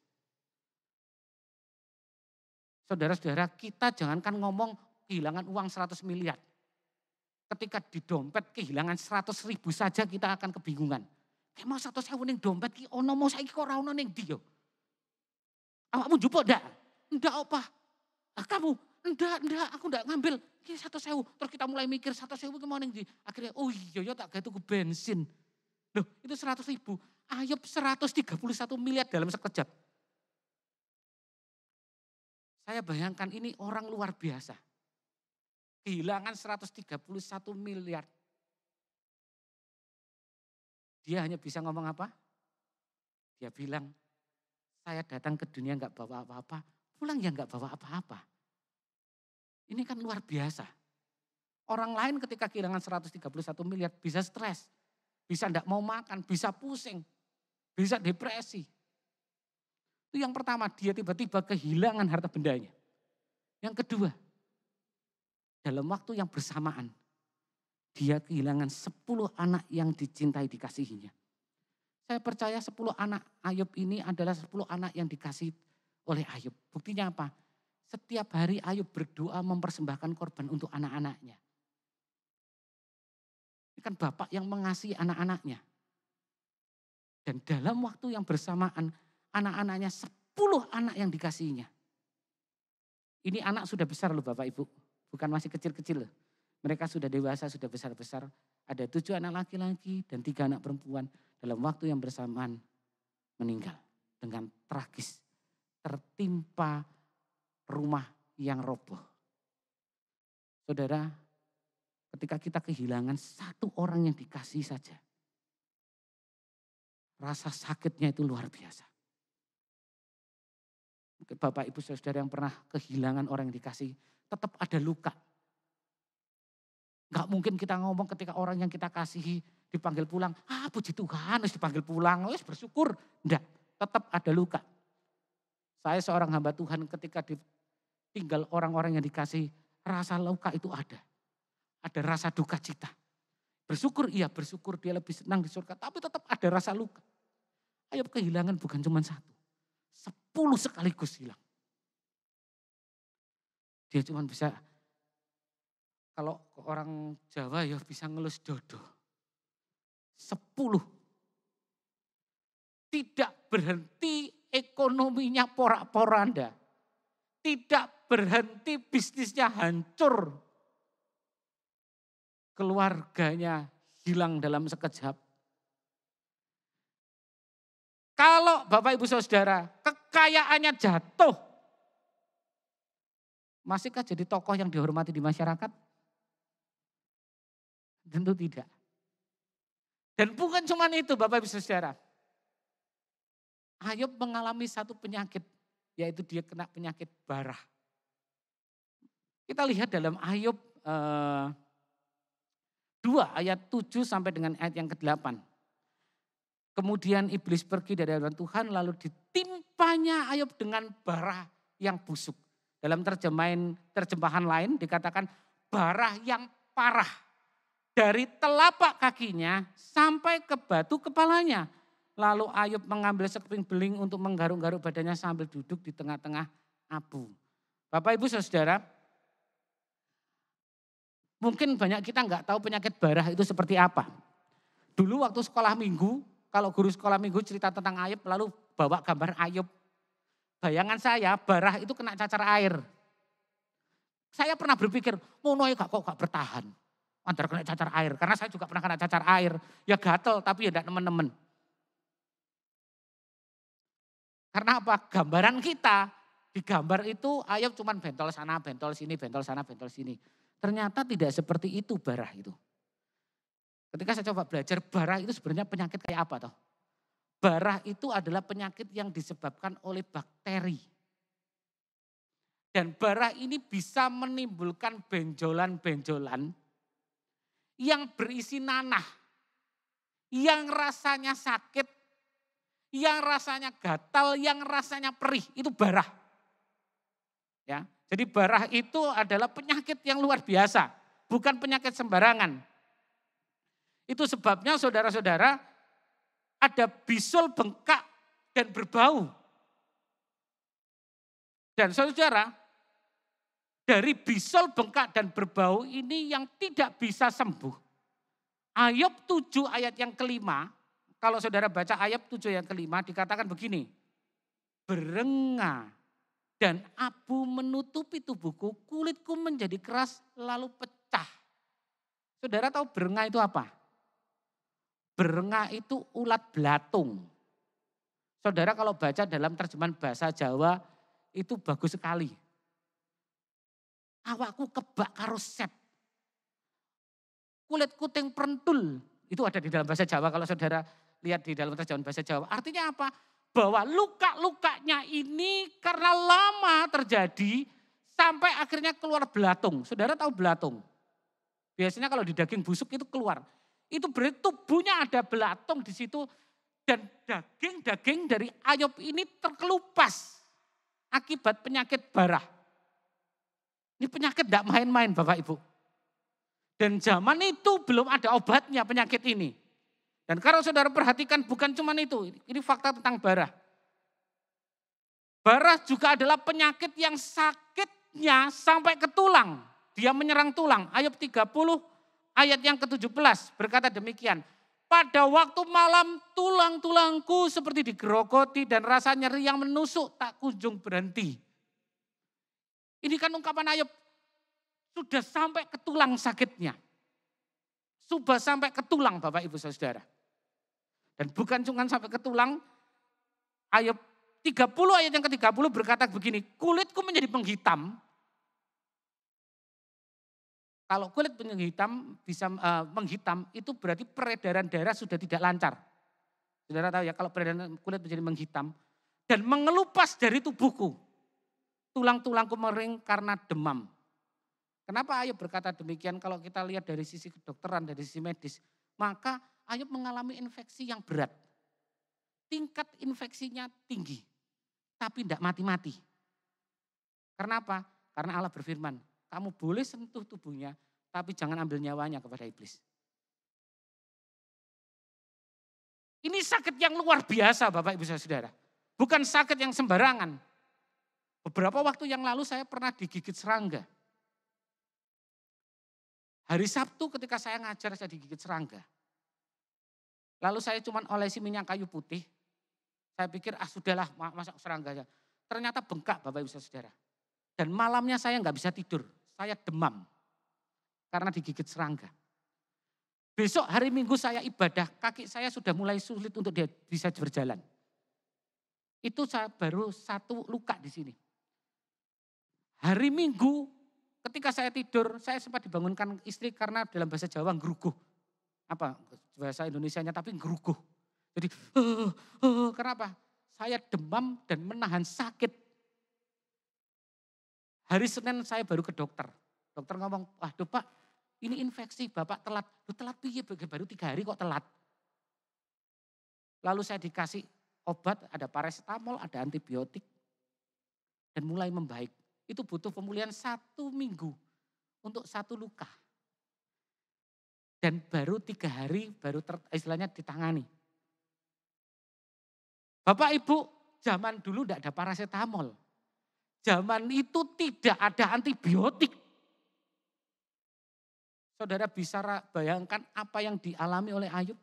Saudara-saudara, kita jangankan ngomong kehilangan uang 100 miliar. Ketika di dompet kehilangan 100 ribu saja kita akan kebingungan. Kayak mau 100.000 ning dompet ki ono mau saiki kok ora ono ning ndi yo. Awakmu njupuk ndak? Ndak apa? Kamu enggak, aku enggak ngambil. Ki 100.000. Terus kita mulai mikir 100.000 ki mau ning ndi? Akhirnya oh iya yo tak gawe tuku bensin. Loh, itu 100 ribu. Ayub 131 miliar dalam sekejap. Saya bayangkan ini orang luar biasa. Kehilangan 131 miliar. Dia hanya bisa ngomong apa? Dia bilang, saya datang ke dunia enggak bawa apa-apa, pulang ya enggak bawa apa-apa. Ini kan luar biasa. Orang lain ketika kehilangan 131 miliar bisa stres, bisa enggak mau makan, bisa pusing, bisa depresi. Itu yang pertama, dia tiba-tiba kehilangan harta bendanya. Yang kedua, dalam waktu yang bersamaan, dia kehilangan 10 anak yang dicintai dikasihinya. Saya percaya 10 anak Ayub ini adalah 10 anak yang dikasih oleh Ayub. Buktinya apa? Setiap hari Ayub berdoa mempersembahkan korban untuk anak-anaknya. Ini kan bapak yang mengasihi anak-anaknya. Dan dalam waktu yang bersamaan, anak-anaknya 10 anak yang dikasihinya. Ini anak sudah besar loh Bapak Ibu. Bukan masih kecil-kecil loh. Mereka sudah dewasa, sudah besar-besar. Ada 7 anak laki-laki dan 3 anak perempuan. Dalam waktu yang bersamaan meninggal. Dengan tragis. Tertimpa rumah yang roboh. Saudara, ketika kita kehilangan 1 orang yang dikasih saja. Rasa sakitnya itu luar biasa. Bapak Ibu Saudara yang pernah kehilangan orang yang dikasih. Tetap ada luka. Gak mungkin kita ngomong ketika orang yang kita kasihi dipanggil pulang. Puji Tuhan harus dipanggil pulang, harus bersyukur. Enggak, tetap ada luka. Saya seorang hamba Tuhan ketika ditinggal orang-orang yang dikasih, rasa luka itu ada. Ada rasa duka cita. Bersyukur, iya bersyukur dia lebih senang di surga. Tapi tetap ada rasa luka. Ayub kehilangan bukan cuma 1. 10 sekaligus hilang. Dia cuma bisa, kalau orang Jawa ya bisa ngelus dodo. 10. Tidak berhenti ekonominya porak-poranda. Tidak berhenti bisnisnya hancur. Keluarganya hilang dalam sekejap. Kalau Bapak Ibu Saudara kekayaannya jatuh. Masihkah jadi tokoh yang dihormati di masyarakat? Tentu tidak. Dan bukan cuma itu Bapak Ibu Saudara. Ayub mengalami satu penyakit, yaitu dia kena penyakit barah. Kita lihat dalam Ayub 2 ayat 7 sampai dengan ayat yang ke-8. Kemudian iblis pergi dari hadapan Tuhan lalu ditimpanya Ayub dengan bara yang busuk. Dalam terjemahan lain dikatakan bara yang parah. Dari telapak kakinya sampai ke batu kepalanya. Lalu Ayub mengambil sekeping beling untuk menggaruk-garuk badannya sambil duduk di tengah-tengah abu. Bapak Ibu Saudara, mungkin banyak kita nggak tahu penyakit barah itu seperti apa. Dulu waktu sekolah minggu, kalau guru sekolah minggu cerita tentang Ayub lalu bawa gambar Ayub. Bayangan saya barah itu kena cacar air. Saya pernah berpikir, mono kok gak bertahan. Antara kena cacar air, karena saya juga pernah kena cacar air. Ya gatel tapi ya enggak nemen-nemen. Karena apa? Gambaran kita, di gambar itu Ayub cuma bentol sana, bentol sini, bentol sana, bentol sini. Ternyata tidak seperti itu barah itu. Ketika saya coba belajar barah itu sebenarnya penyakit kayak apa toh? Barah itu adalah penyakit yang disebabkan oleh bakteri. Dan barah ini bisa menimbulkan benjolan-benjolan yang berisi nanah, yang rasanya sakit, yang rasanya gatal, yang rasanya perih, itu barah. Ya, jadi barah itu adalah penyakit yang luar biasa, bukan penyakit sembarangan. Itu sebabnya saudara-saudara ada bisul bengkak dan berbau. Dan saudara, dari bisul bengkak dan berbau ini yang tidak bisa sembuh. Ayub 7 ayat yang kelima, kalau saudara baca Ayub 7 yang kelima dikatakan begini. Berengah dan abu menutupi tubuhku, kulitku menjadi keras lalu pecah. Saudara tahu berengah itu apa? Berengah itu ulat belatung. Saudara kalau baca dalam terjemahan bahasa Jawa itu bagus sekali. Awakku kebak karo set. Kulit kuting perentul. Itu ada di dalam bahasa Jawa kalau saudara lihat di dalam terjemahan bahasa Jawa. Artinya apa? Bahwa luka-lukanya ini karena lama terjadi sampai akhirnya keluar belatung. Saudara tahu belatung? Biasanya kalau di daging busuk itu keluar. Itu berarti tubuhnya ada belatung di situ dan daging-daging dari Ayub ini terkelupas akibat penyakit barah. Ini penyakit tidak main-main Bapak Ibu. Dan zaman itu belum ada obatnya penyakit ini. Dan kalau saudara perhatikan bukan cuma itu, ini fakta tentang barah. Barah juga adalah penyakit yang sakitnya sampai ke tulang. Dia menyerang tulang. Ayub 30 ayat yang ke-17 berkata demikian. Pada waktu malam tulang-tulangku seperti digerogoti dan rasa nyeri yang menusuk tak kunjung berhenti. Ini kan ungkapan Ayub. Sudah sampai ke tulang sakitnya. Sudah sampai ke tulang Bapak Ibu Saudara. Dan bukan cuma sampai ke tulang. Ayub 30 ayat yang ke-30 berkata begini. Kulitku menjadi menghitam. Kalau kulit menghitam bisa menghitam itu berarti peredaran darah sudah tidak lancar. Saudara tahu ya kalau peredaran kulit menjadi menghitam. Dan mengelupas dari tubuhku. Tulang-tulangku mering karena demam. Kenapa Ayub berkata demikian? Kalau kita lihat dari sisi kedokteran, dari sisi medis, maka Ayub mengalami infeksi yang berat. Tingkat infeksinya tinggi, tapi tidak mati-mati. Karena apa? Karena Allah berfirman, kamu boleh sentuh tubuhnya, tapi jangan ambil nyawanya kepada iblis. Ini sakit yang luar biasa Bapak Ibu Saudara. Bukan sakit yang sembarangan. Beberapa waktu yang lalu saya pernah digigit serangga. Hari Sabtu ketika saya ngajar saya digigit serangga. Lalu saya cuma olesi minyak kayu putih. Saya pikir sudahlah masak serangga aja. Ternyata bengkak Bapak Ibu Saudara. Dan malamnya saya nggak bisa tidur. Saya demam. Karena digigit serangga. Besok hari Minggu saya ibadah. Kaki saya sudah mulai sulit untuk dia bisa berjalan. Itu saya baru satu luka di sini. Hari Minggu ketika saya tidur, saya sempat dibangunkan istri karena dalam bahasa Jawa nggeruguh. Apa bahasa Indonesianya tapi nggeruguh. Jadi kenapa? Saya demam dan menahan sakit. Hari Senin saya baru ke dokter. Dokter ngomong, waduh Pak ini infeksi Bapak telat. Telat piye baru 3 hari kok telat. Lalu saya dikasih obat, ada paracetamol, ada antibiotik. Dan mulai membaik. Itu butuh pemulihan 1 minggu untuk 1 luka. Dan baru 3 hari baru istilahnya ditangani. Bapak Ibu, zaman dulu tidak ada paracetamol. Zaman itu tidak ada antibiotik. Saudara bisa bayangkan apa yang dialami oleh Ayub.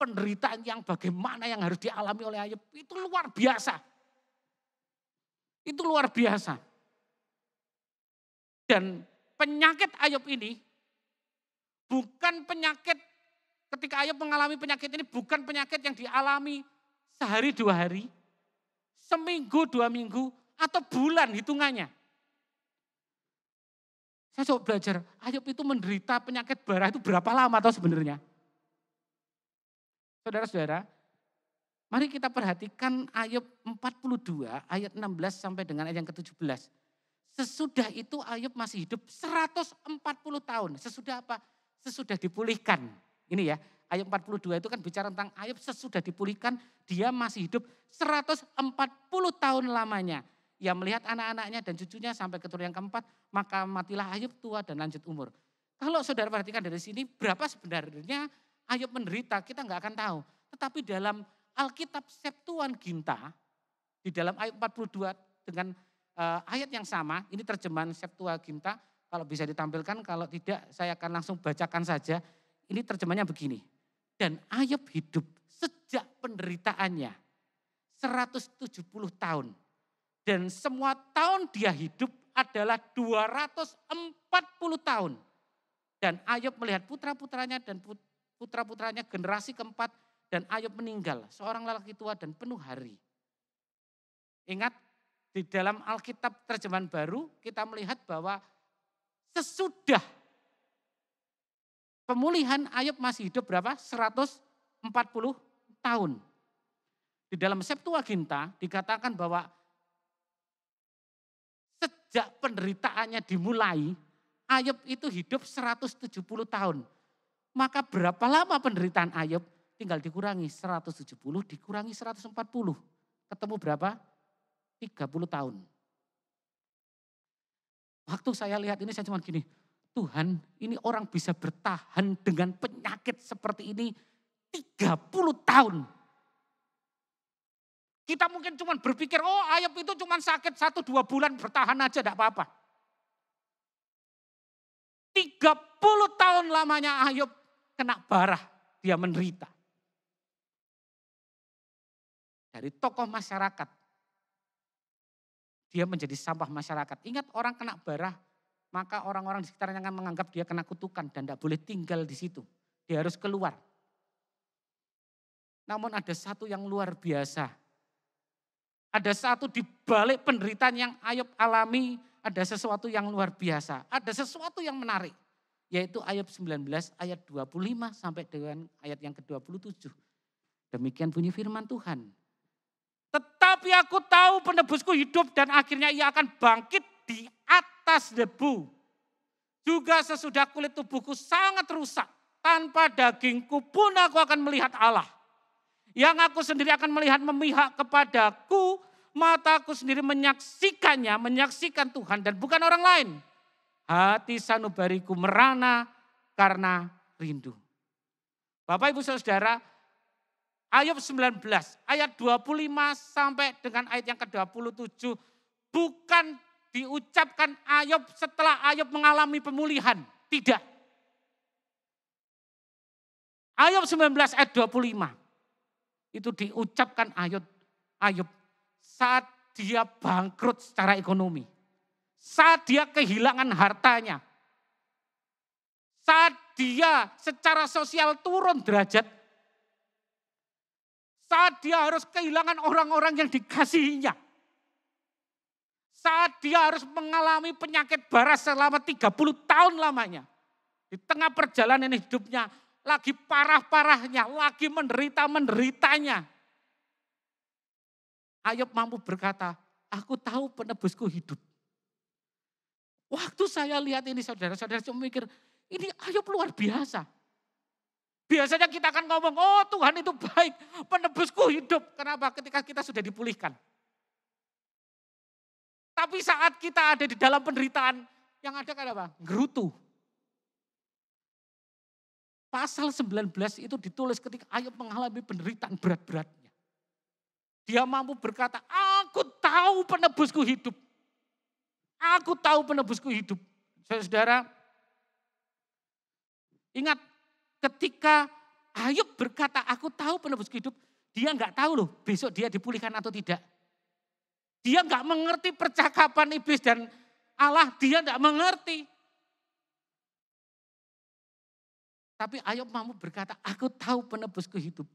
Penderitaan yang bagaimana yang harus dialami oleh Ayub. Itu luar biasa. Itu luar biasa. Dan penyakit Ayub ini bukan penyakit, ketika Ayub mengalami penyakit ini bukan penyakit yang dialami sehari 2 hari, seminggu 2 minggu, atau bulan hitungannya. Saya coba belajar, Ayub itu menderita penyakit barah itu berapa lama tahu sebenarnya? Saudara-saudara, mari kita perhatikan Ayub 42 ayat 16 sampai dengan ayat yang ke-17. Sesudah itu Ayub masih hidup 140 tahun. Sesudah apa? Sesudah dipulihkan. Ini ya, Ayub 42 itu kan bicara tentang Ayub sesudah dipulihkan, dia masih hidup 140 tahun lamanya. Ia melihat anak-anaknya dan cucunya sampai keturunan yang keempat, maka matilah Ayub tua dan lanjut umur. Kalau saudara perhatikan dari sini, berapa sebenarnya Ayub menderita, kita nggak akan tahu. Tetapi dalam Alkitab Septuaginta, di dalam Ayub 42 dengan ayat yang sama, ini terjemahan Septuaginta, kalau bisa ditampilkan, kalau tidak saya akan langsung bacakan saja. Ini terjemahnya begini. Dan Ayub hidup sejak penderitaannya 170 tahun. Dan semua tahun dia hidup adalah 240 tahun. Dan Ayub melihat putra-putranya dan putra-putranya generasi keempat. Dan Ayub meninggal, seorang lelaki tua dan penuh hari. Ingat, di dalam Alkitab terjemahan baru kita melihat bahwa sesudah pemulihan Ayub masih hidup berapa? 140 tahun. Di dalam Septuaginta dikatakan bahwa sejak penderitaannya dimulai, Ayub itu hidup 170 tahun. Maka berapa lama penderitaan Ayub? Tinggal dikurangi 170, dikurangi 140. Ketemu berapa? 30 tahun. Waktu saya lihat ini saya cuma gini, Tuhan, ini orang bisa bertahan dengan penyakit seperti ini 30 tahun. Kita mungkin cuma berpikir, oh Ayub itu cuma sakit 1-2 bulan bertahan aja enggak apa-apa. 30 tahun lamanya Ayub kena barah, dia menderita. Dari tokoh masyarakat, dia menjadi sampah masyarakat. Ingat orang kena barah, maka orang-orang di sekitarnya akan menganggap dia kena kutukan dan tidak boleh tinggal di situ. Dia harus keluar. Namun ada satu yang luar biasa. Ada satu di balik penderitaan yang Ayub alami, ada sesuatu yang luar biasa. Ada sesuatu yang menarik. Yaitu Ayub 19 ayat 25 sampai dengan ayat yang ke-27. Demikian bunyi firman Tuhan. Tetapi aku tahu penebusku hidup dan akhirnya ia akan bangkit di atas debu. Juga sesudah kulit tubuhku sangat rusak, tanpa dagingku pun aku akan melihat Allah. Yang aku sendiri akan melihat memihak kepadaku, mataku sendiri menyaksikannya, menyaksikan Tuhan dan bukan orang lain. Hati sanubariku merana karena rindu. Bapak Ibu Saudara, Ayub 19 ayat 25 sampai dengan ayat yang ke-27 bukan diucapkan Ayub setelah Ayub mengalami pemulihan. Tidak. Ayub 19 ayat 25 itu diucapkan Ayub saat dia bangkrut secara ekonomi. Saat dia kehilangan hartanya. Saat dia secara sosial turun derajat. Saat dia harus kehilangan orang-orang yang dikasihinya. Saat dia harus mengalami penyakit bara selama 30 tahun lamanya. Di tengah perjalanan hidupnya, lagi parah-parahnya, lagi menderita-menderitanya. Ayub mampu berkata, aku tahu penebusku hidup. Waktu saya lihat ini saudara-saudara cuma mikir, ini Ayub luar biasa. Biasanya kita akan ngomong, oh Tuhan itu baik, penebusku hidup. Kenapa? Ketika kita sudah dipulihkan. Tapi saat kita ada di dalam penderitaan, yang ada kan apa? Gerutu. Pasal 19 itu ditulis ketika Ayub mengalami penderitaan berat-beratnya. Dia mampu berkata, aku tahu penebusku hidup. Aku tahu penebusku hidup. Saudara, ingat, ketika Ayub berkata, aku tahu penebusku hidup, dia enggak tahu loh besok dia dipulihkan atau tidak. Dia enggak mengerti percakapan iblis dan Allah, dia enggak mengerti. Tapi Ayub mampu berkata, aku tahu penebusku hidup.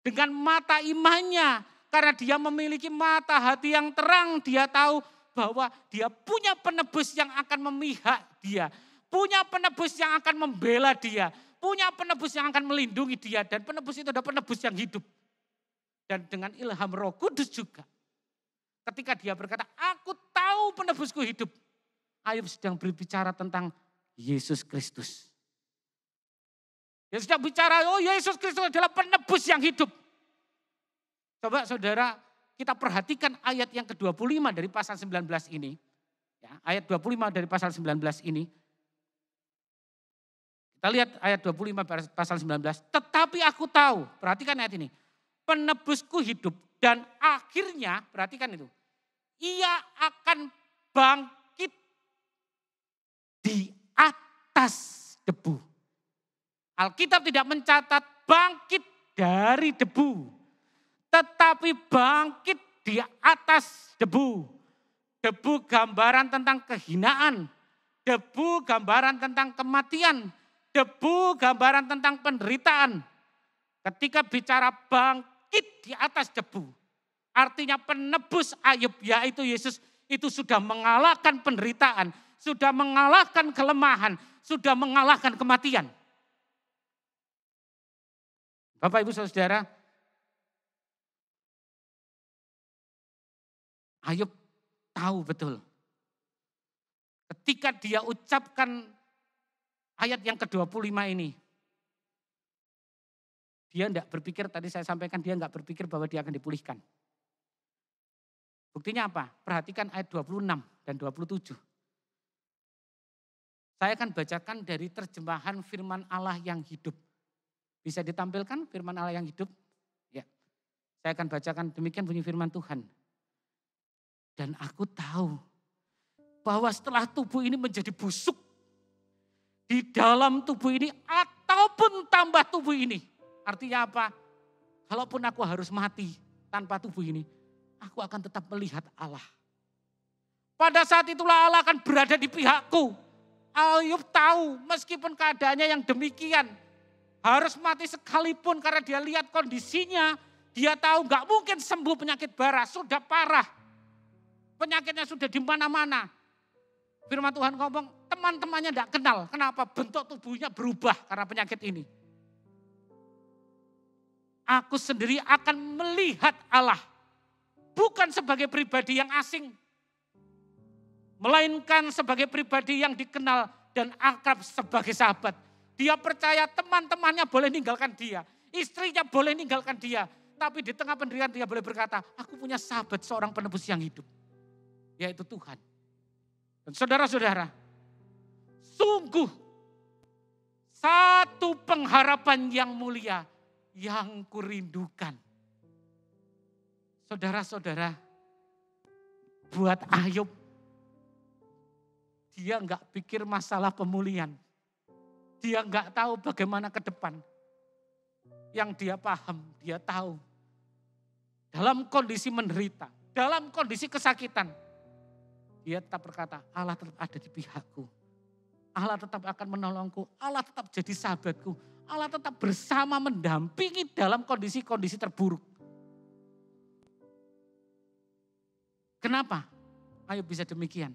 Dengan mata imannya, karena dia memiliki mata hati yang terang, dia tahu bahwa dia punya penebus yang akan memihak dia. Punya penebus yang akan membela dia. Punya penebus yang akan melindungi dia. Dan penebus itu adalah penebus yang hidup. Dan dengan ilham Roh Kudus juga. Ketika dia berkata, aku tahu penebusku hidup. Ayub sedang berbicara tentang Yesus Kristus. Dia sudah bicara, oh Yesus Kristus adalah penebus yang hidup. Coba saudara, kita perhatikan ayat yang ke-25 dari pasal 19 ini. Ya, ayat 25 dari pasal 19 ini. Kita lihat ayat 25 pasal 19. Tetapi aku tahu, perhatikan ayat ini. Penebusku hidup dan akhirnya, perhatikan itu. Ia akan bangkit di atas debu. Alkitab tidak mencatat bangkit dari debu. Tetapi bangkit di atas debu. Debu gambaran tentang kehinaan. Debu gambaran tentang kematian. Debu gambaran tentang penderitaan. Ketika bicara bangkit di atas debu. Artinya penebus Ayub yaitu Yesus itu sudah mengalahkan penderitaan. Sudah mengalahkan kelemahan. Sudah mengalahkan kematian. Bapak Ibu Saudara. Ayub tahu betul. Ketika dia ucapkan ayat yang ke-25 ini. Dia tidak berpikir, tadi saya sampaikan dia tidak berpikir bahwa dia akan dipulihkan. Buktinya apa? Perhatikan ayat 26 dan 27. Saya akan bacakan dari terjemahan firman Allah yang hidup. Bisa ditampilkan firman Allah yang hidup? Ya. Saya akan bacakan demikian bunyi firman Tuhan. Dan aku tahu bahwa setelah tubuh ini menjadi busuk, di dalam tubuh ini ataupun tambah tubuh ini. Artinya apa? Kalaupun aku harus mati tanpa tubuh ini, aku akan tetap melihat Allah. Pada saat itulah Allah akan berada di pihakku. Ayub tahu meskipun keadaannya yang demikian, harus mati sekalipun karena dia lihat kondisinya, dia tahu gak mungkin sembuh penyakit bara, sudah parah. Penyakitnya sudah di mana-mana. Firman Tuhan ngomong, teman-temannya tidak kenal. Kenapa? Bentuk tubuhnya berubah karena penyakit ini. Aku sendiri akan melihat Allah. Bukan sebagai pribadi yang asing. Melainkan sebagai pribadi yang dikenal dan akrab sebagai sahabat. Dia percaya teman-temannya boleh ninggalkan dia. Istrinya boleh ninggalkan dia. Tapi di tengah penderitaan dia boleh berkata, aku punya sahabat seorang penebus yang hidup. Yaitu Tuhan. Dan saudara-saudara, sungguh satu pengharapan yang mulia yang kurindukan. Saudara-saudara, buat Ayub, dia enggak pikir masalah pemulihan. Dia enggak tahu bagaimana ke depan. Yang dia paham, dia tahu. Dalam kondisi menderita, dalam kondisi kesakitan, dia tetap berkata, Allah tetap ada di pihakku. Allah tetap akan menolongku. Allah tetap jadi sahabatku. Allah tetap bersama mendampingi dalam kondisi-kondisi terburuk. Kenapa Ayub bisa demikian?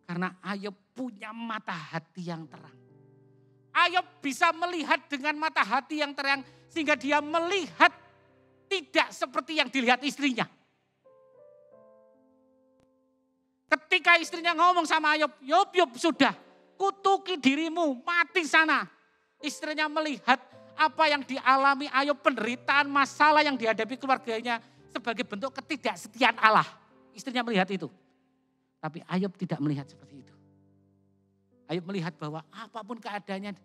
Karena Ayub punya mata hati yang terang. Ayub bisa melihat dengan mata hati yang terang sehingga dia melihat tidak seperti yang dilihat istrinya. Ketika istrinya ngomong sama Ayub, Yub sudah kutuki dirimu, mati sana. Istrinya melihat apa yang dialami Ayub, penderitaan, masalah yang dihadapi keluarganya sebagai bentuk ketidaksetiaan Allah. Istrinya melihat itu. Tapi Ayub tidak melihat seperti itu. Ayub melihat bahwa apapun keadaannya,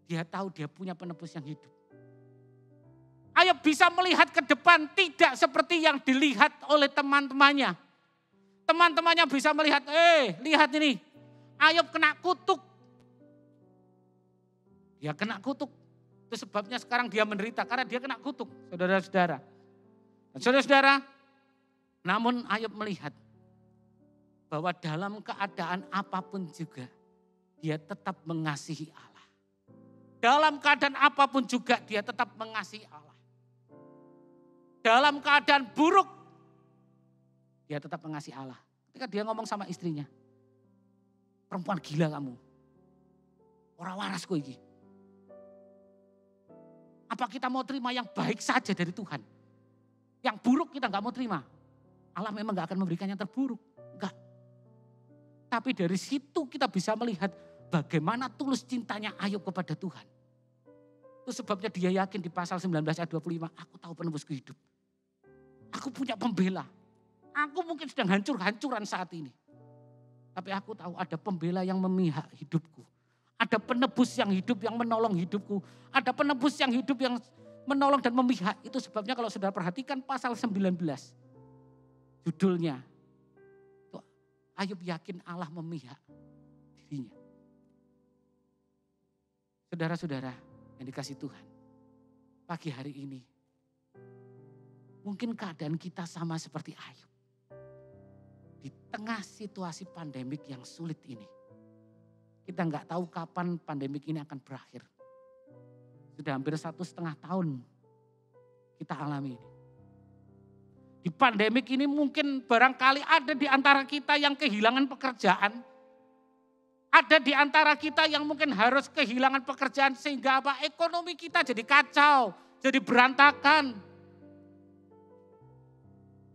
dia tahu dia punya penebus yang hidup. Ayub bisa melihat ke depan tidak seperti yang dilihat oleh teman-temannya. Teman-temannya bisa melihat, lihat ini, Ayub kena kutuk. Dia kena kutuk. Itu sebabnya sekarang dia menderita, karena dia kena kutuk, saudara-saudara. Dan saudara-saudara, namun Ayub melihat bahwa dalam keadaan apapun juga, dia tetap mengasihi Allah. Dalam keadaan apapun juga, dia tetap mengasihi Allah. Dalam keadaan buruk, dia tetap mengasihi Allah. Ketika dia ngomong sama istrinya, perempuan gila kamu. Orang waras kok ini. Apa kita mau terima yang baik saja dari Tuhan? Yang buruk kita gak mau terima. Allah memang gak akan memberikan yang terburuk. Enggak. Tapi dari situ kita bisa melihat bagaimana tulus cintanya Ayub kepada Tuhan. Itu sebabnya dia yakin di pasal 19 ayat 25, aku tahu penebusku hidup. Aku punya pembela. Aku mungkin sedang hancur-hancuran saat ini. Tapi aku tahu ada pembela yang memihak hidupku. Ada penebus yang hidup yang menolong hidupku. Ada penebus yang hidup yang menolong dan memihak. Itu sebabnya kalau saudara perhatikan pasal 19. Judulnya. Ayub yakin Allah memihak dirinya. Saudara-saudara yang dikasih Tuhan. Pagi hari ini. Mungkin keadaan kita sama seperti Ayub. Di tengah situasi pandemik yang sulit ini. Kita nggak tahu kapan pandemik ini akan berakhir. Sudah hampir 1,5 tahun kita alami ini. Di pandemik ini mungkin barangkali ada di antara kita yang kehilangan pekerjaan. Ada di antara kita yang mungkin harus kehilangan pekerjaan sehingga apa? Ekonomi kita jadi kacau, jadi berantakan.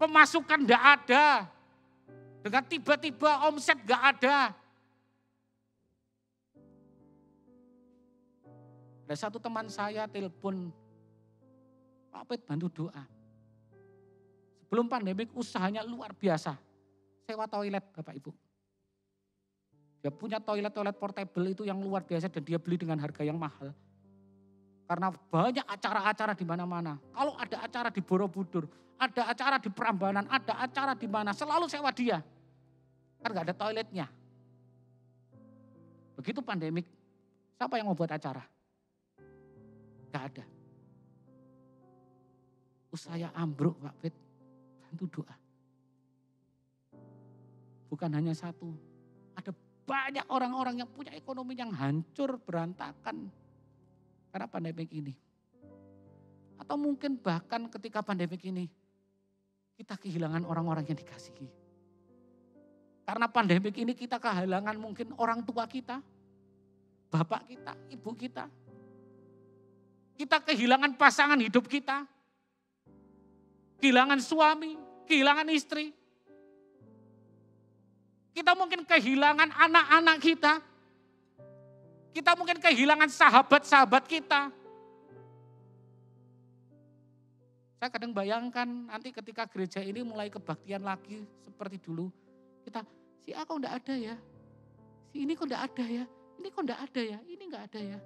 Pemasukan enggak ada. Dengan tiba-tiba omset enggak ada. Ada satu teman saya telepon, Pak Pet bantu doa. Sebelum pandemik usahanya luar biasa. Sewa toilet Bapak Ibu. Dia punya toilet portable itu yang luar biasa dan dia beli dengan harga yang mahal. Karena banyak acara-acara di mana-mana. Kalau ada acara di Borobudur, ada acara di Prambanan, ada acara di mana, selalu sewa dia. Kan gak ada toiletnya. Begitu pandemik, siapa yang mau buat acara? Gak ada. Usahanya ambruk Pak Pet. Bantu doa. Bukan hanya satu. Ada banyak orang-orang yang punya ekonomi yang hancur, berantakan. Karena pandemik ini. Atau mungkin bahkan ketika pandemik ini. Kita kehilangan orang-orang yang dikasihi. Karena pandemik ini kita kehilangan mungkin orang tua kita. Bapak kita, ibu kita. Kita kehilangan pasangan hidup kita. Kehilangan suami, kehilangan istri. Kita mungkin kehilangan anak-anak kita. Kita mungkin kehilangan sahabat-sahabat kita. Saya kadang bayangkan nanti ketika gereja ini mulai kebaktian lagi seperti dulu. Kita, si A kok enggak ada ya? Si ini kok enggak ada ya? Ini kok enggak ada ya? Ini enggak ada ya?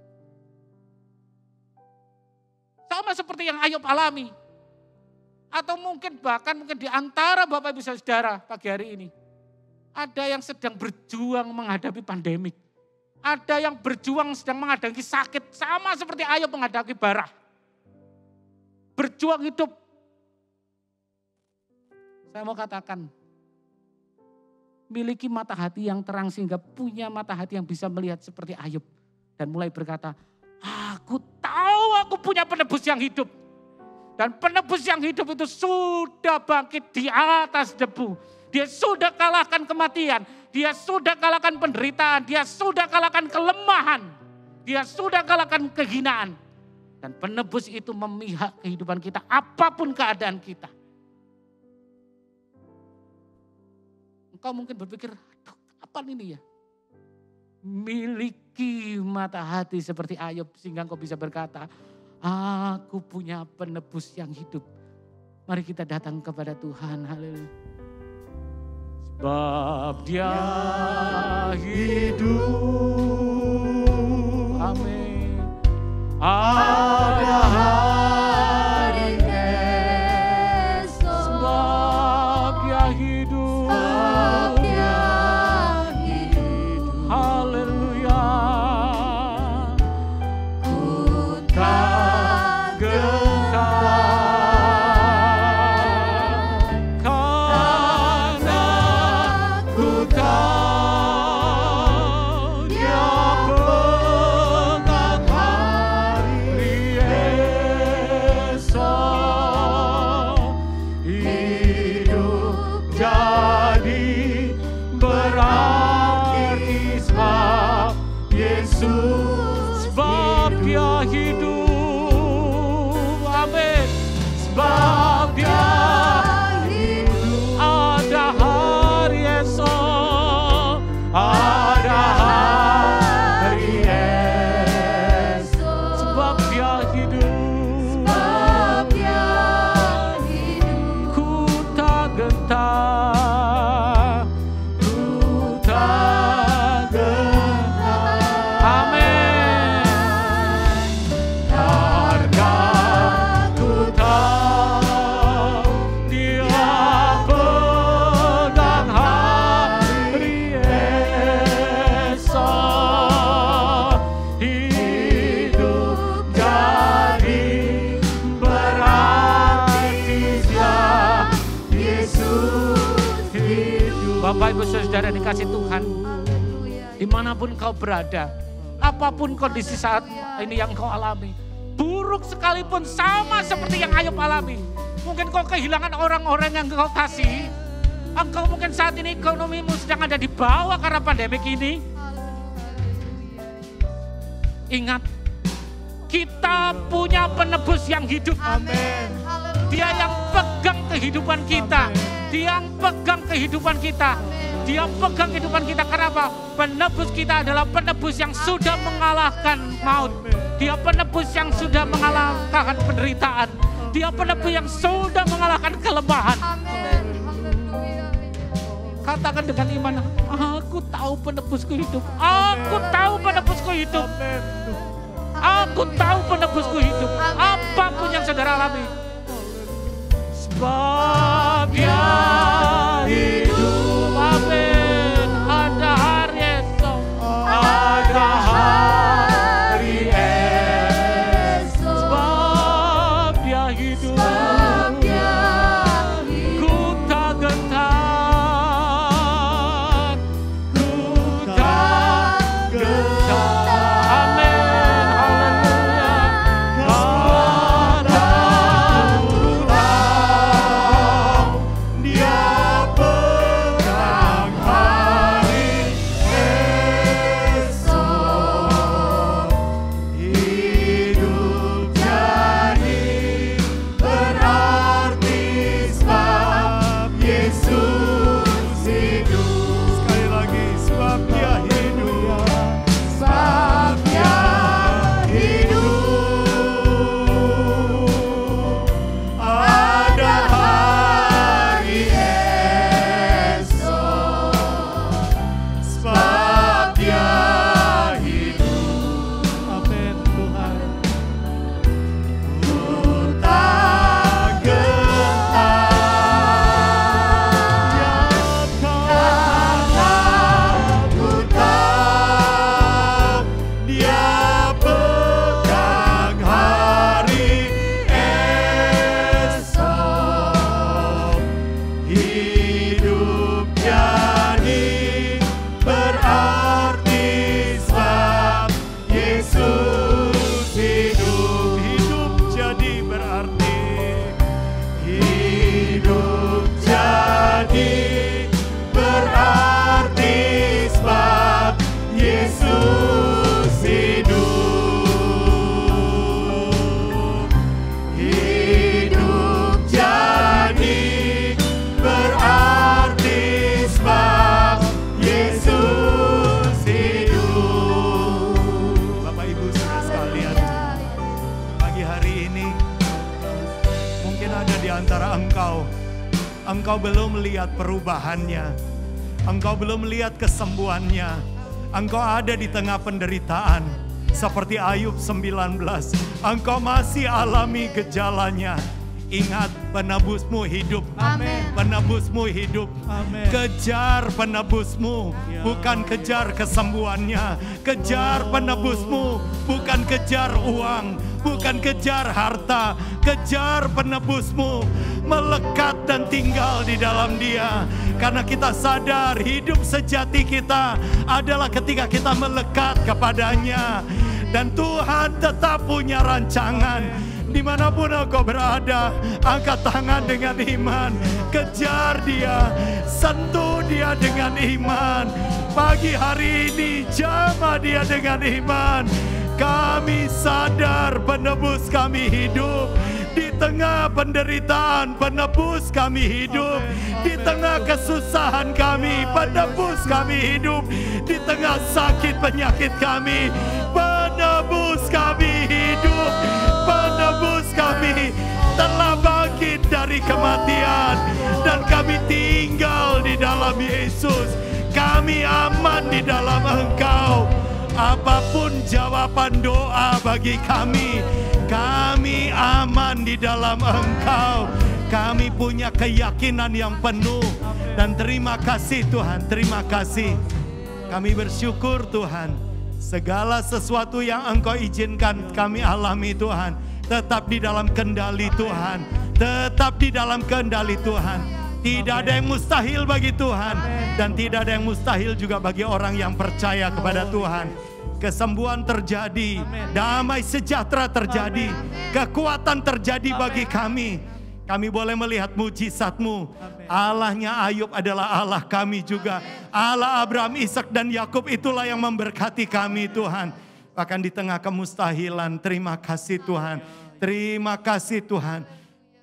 Sama seperti yang Ayub alami. Atau mungkin bahkan di antara Bapak Ibu Saudara pagi hari ini. Ada yang sedang berjuang menghadapi pandemik. Ada yang berjuang sedang menghadapi sakit. Sama seperti Ayub menghadapi bara. Berjuang hidup. Saya mau katakan. Miliki mata hati yang terang sehingga punya mata hati yang bisa melihat seperti Ayub. Dan mulai berkata, aku tahu aku punya penebus yang hidup. Dan penebus yang hidup itu sudah bangkit di atas debu. Dia sudah kalahkan kematian. Dia sudah kalahkan penderitaan. Dia sudah kalahkan kelemahan. Dia sudah kalahkan kehinaan. Dan penebus itu memihak kehidupan kita apapun keadaan kita. Engkau mungkin berpikir, aduh kapan ini ya? Miliki mata hati seperti Ayub sehingga engkau bisa berkata, aku punya penebus yang hidup. Mari kita datang kepada Tuhan. Haleluya. Sebab dia hidup. Amin. Ada hari esok. Sebab dia hidup. Sebab dia hidup. Haleluya. Ku tak gentar. Karena ku tahu dia pegang hari esok. Hidup jadi berarti sebab Yesus. Sebab dia hidup. Amin. Sebab dia hidup. Ada hari esok. Ada hari esok. Sebab dia Ibu Saudara dikasih Tuhan, dimanapun kau berada, apapun kondisi saat ini yang kau alami, buruk sekalipun sama seperti yang Ayub alami. Mungkin kau kehilangan orang-orang yang kau kasih. Engkau mungkin saat ini ekonomimu sedang ada di bawah karena pandemik ini. Ingat, kita punya penebus yang hidup. Amin. Dia yang pegang kehidupan kita. Dia yang pegang kehidupan kita. Dia pegang kehidupan kita. Karena apa? Penebus kita adalah penebus yang sudah mengalahkan maut. Dia penebus yang sudah mengalahkan penderitaan. Dia penebus yang sudah mengalahkan kelemahan. Katakan dengan iman, aku tahu penebusku hidup. Aku tahu penebusku hidup. Aku tahu penebusku hidup. Apapun yang saudara alami. Sebab dia hidup. Amin. Ada hari esok. Ada hari esok. Sebab dia hidup. Ku tak gentar. Ku tak gentar. Amin. Haleluya. Karena ku tahu dia pegang hari esok. Hidup jadi berarti sebab Yesus hidup. Sekali lagi, sebab dia hidup. Sebab dia hidup. Ada hari esok. Sebab dia hidup. Amin Tuhan. Ku tak gentar. Karena ku tahu dia pegang hari esok. Hidup jadi berarti sebab Yesus hidup. Hidup jadi berarti. Hidup jadi berarti sebab Yesus hidup. Hidup jadi berarti sebab Yesus hidup. Bapak Ibu saudara sekalian, pagi hari ini mungkin ada di antara engkau belum melihat perubahannya, engkau belum melihat kesembuhannya, engkau ada di tengah penderitaan seperti Ayub 19, engkau masih alami gejalanya. Ingat, penebusmu hidup. Amin. Penebusmu hidup. Amin. Kejar penebusmu, bukan kejar kesembuhannya. Kejar penebusmu, bukan kejar uang, bukan kejar harta. Kejar penebusmu, melekat dan tinggal di dalam Dia. Karena kita sadar hidup sejati kita adalah ketika kita melekat kepadanya. Dan Tuhan tetap punya rancangan. Dimanapun engkau berada, angkat tangan dengan iman, kejar Dia, sentuh Dia dengan iman. Pagi hari ini jamah Dia dengan iman. Kami sadar penebus kami hidup. Di tengah penderitaan, penebus kami hidup. Di tengah kesusahan kami, penebus kami hidup. Di tengah sakit penyakit kami, penebus kami hidup. Penebus kami telah bangkit dari kematian. Dan kami tinggal di dalam Yesus. Kami aman di dalam Engkau. Apapun jawaban doa bagi kami aman di dalam Engkau. Kami punya keyakinan yang penuh. Dan terima kasih Tuhan, terima kasih. Kami bersyukur Tuhan. Segala sesuatu yang Engkau izinkan kami alami Tuhan, tetap di dalam kendali Tuhan. Tetap di dalam kendali Tuhan. Tidak ada yang mustahil bagi Tuhan. Dan tidak ada yang mustahil juga bagi orang yang percaya kepada Tuhan. Kesembuhan terjadi, damai sejahtera terjadi, kekuatan terjadi bagi kami. Kami boleh melihat mujizat-Mu. Allahnya Ayub adalah Allah kami juga. Allah Abraham, Ishak dan Yakub itulah yang memberkati kami Tuhan. Bahkan di tengah kemustahilan, terima kasih Tuhan. Terima kasih Tuhan.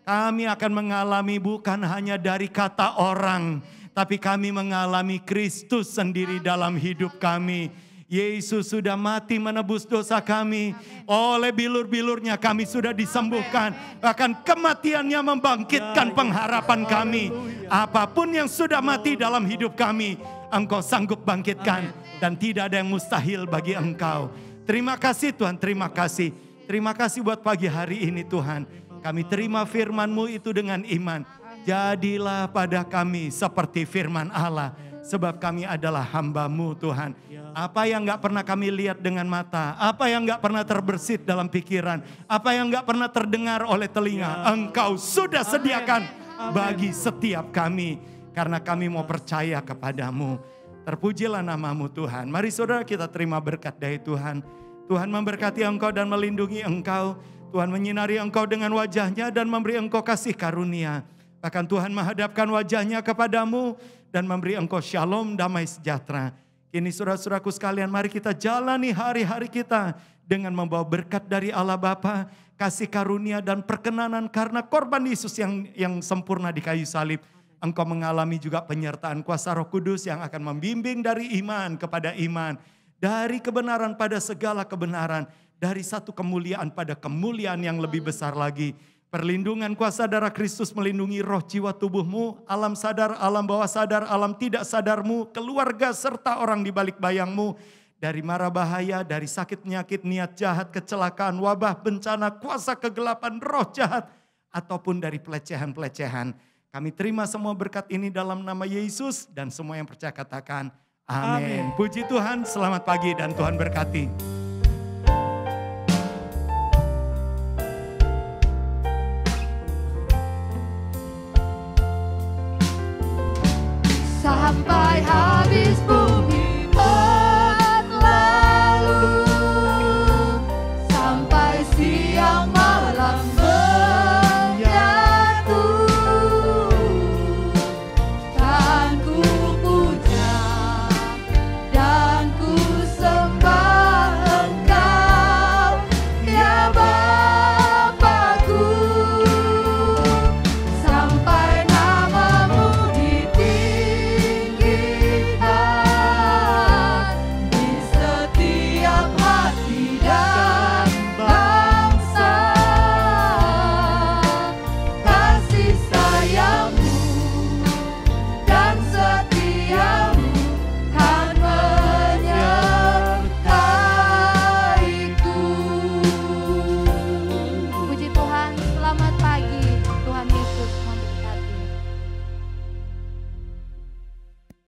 Kami akan mengalami bukan hanya dari kata orang, tapi kami mengalami Kristus sendiri dalam hidup kami. Yesus sudah mati menebus dosa kami. Oleh bilur-bilurnya kami sudah disembuhkan. Bahkan kematiannya membangkitkan pengharapan kami. Apapun yang sudah mati dalam hidup kami, Engkau sanggup bangkitkan. Dan tidak ada yang mustahil bagi Engkau. Terima kasih Tuhan, terima kasih. Terima kasih buat pagi hari ini Tuhan. Kami terima firman-Mu itu dengan iman. Jadilah pada kami seperti firman Allah. Sebab kami adalah hamba-Mu Tuhan. Apa yang gak pernah kami lihat dengan mata. Apa yang gak pernah terbersit dalam pikiran. Apa yang gak pernah terdengar oleh telinga. Engkau sudah sediakan bagi setiap kami. Karena kami mau percaya kepadamu. Terpujilah nama-Mu Tuhan. Mari saudara kita terima berkat dari Tuhan. Tuhan memberkati engkau dan melindungi engkau. Tuhan menyinari engkau dengan wajahnya dan memberi engkau kasih karunia. Bahkan Tuhan menghadapkan wajahnya kepadamu dan memberi engkau shalom, damai sejahtera. Kini saudara-saudaraku sekalian, mari kita jalani hari-hari kita dengan membawa berkat dari Allah Bapa, kasih karunia dan perkenanan karena korban Yesus yang sempurna di kayu salib. Engkau mengalami juga penyertaan kuasa Roh Kudus yang akan membimbing dari iman kepada iman, dari kebenaran pada segala kebenaran, dari satu kemuliaan pada kemuliaan yang lebih besar lagi. Perlindungan kuasa darah Kristus melindungi roh jiwa tubuhmu, alam sadar, alam bawah sadar, alam tidak sadarmu, keluarga serta orang di balik bayangmu. Dari mara bahaya, dari sakit penyakit, niat jahat, kecelakaan, wabah, bencana, kuasa kegelapan, roh jahat. Ataupun dari pelecehan-pelecehan. Kami terima semua berkat ini dalam nama Yesus dan semua yang percaya katakan amin. Puji Tuhan, selamat pagi dan Tuhan berkati.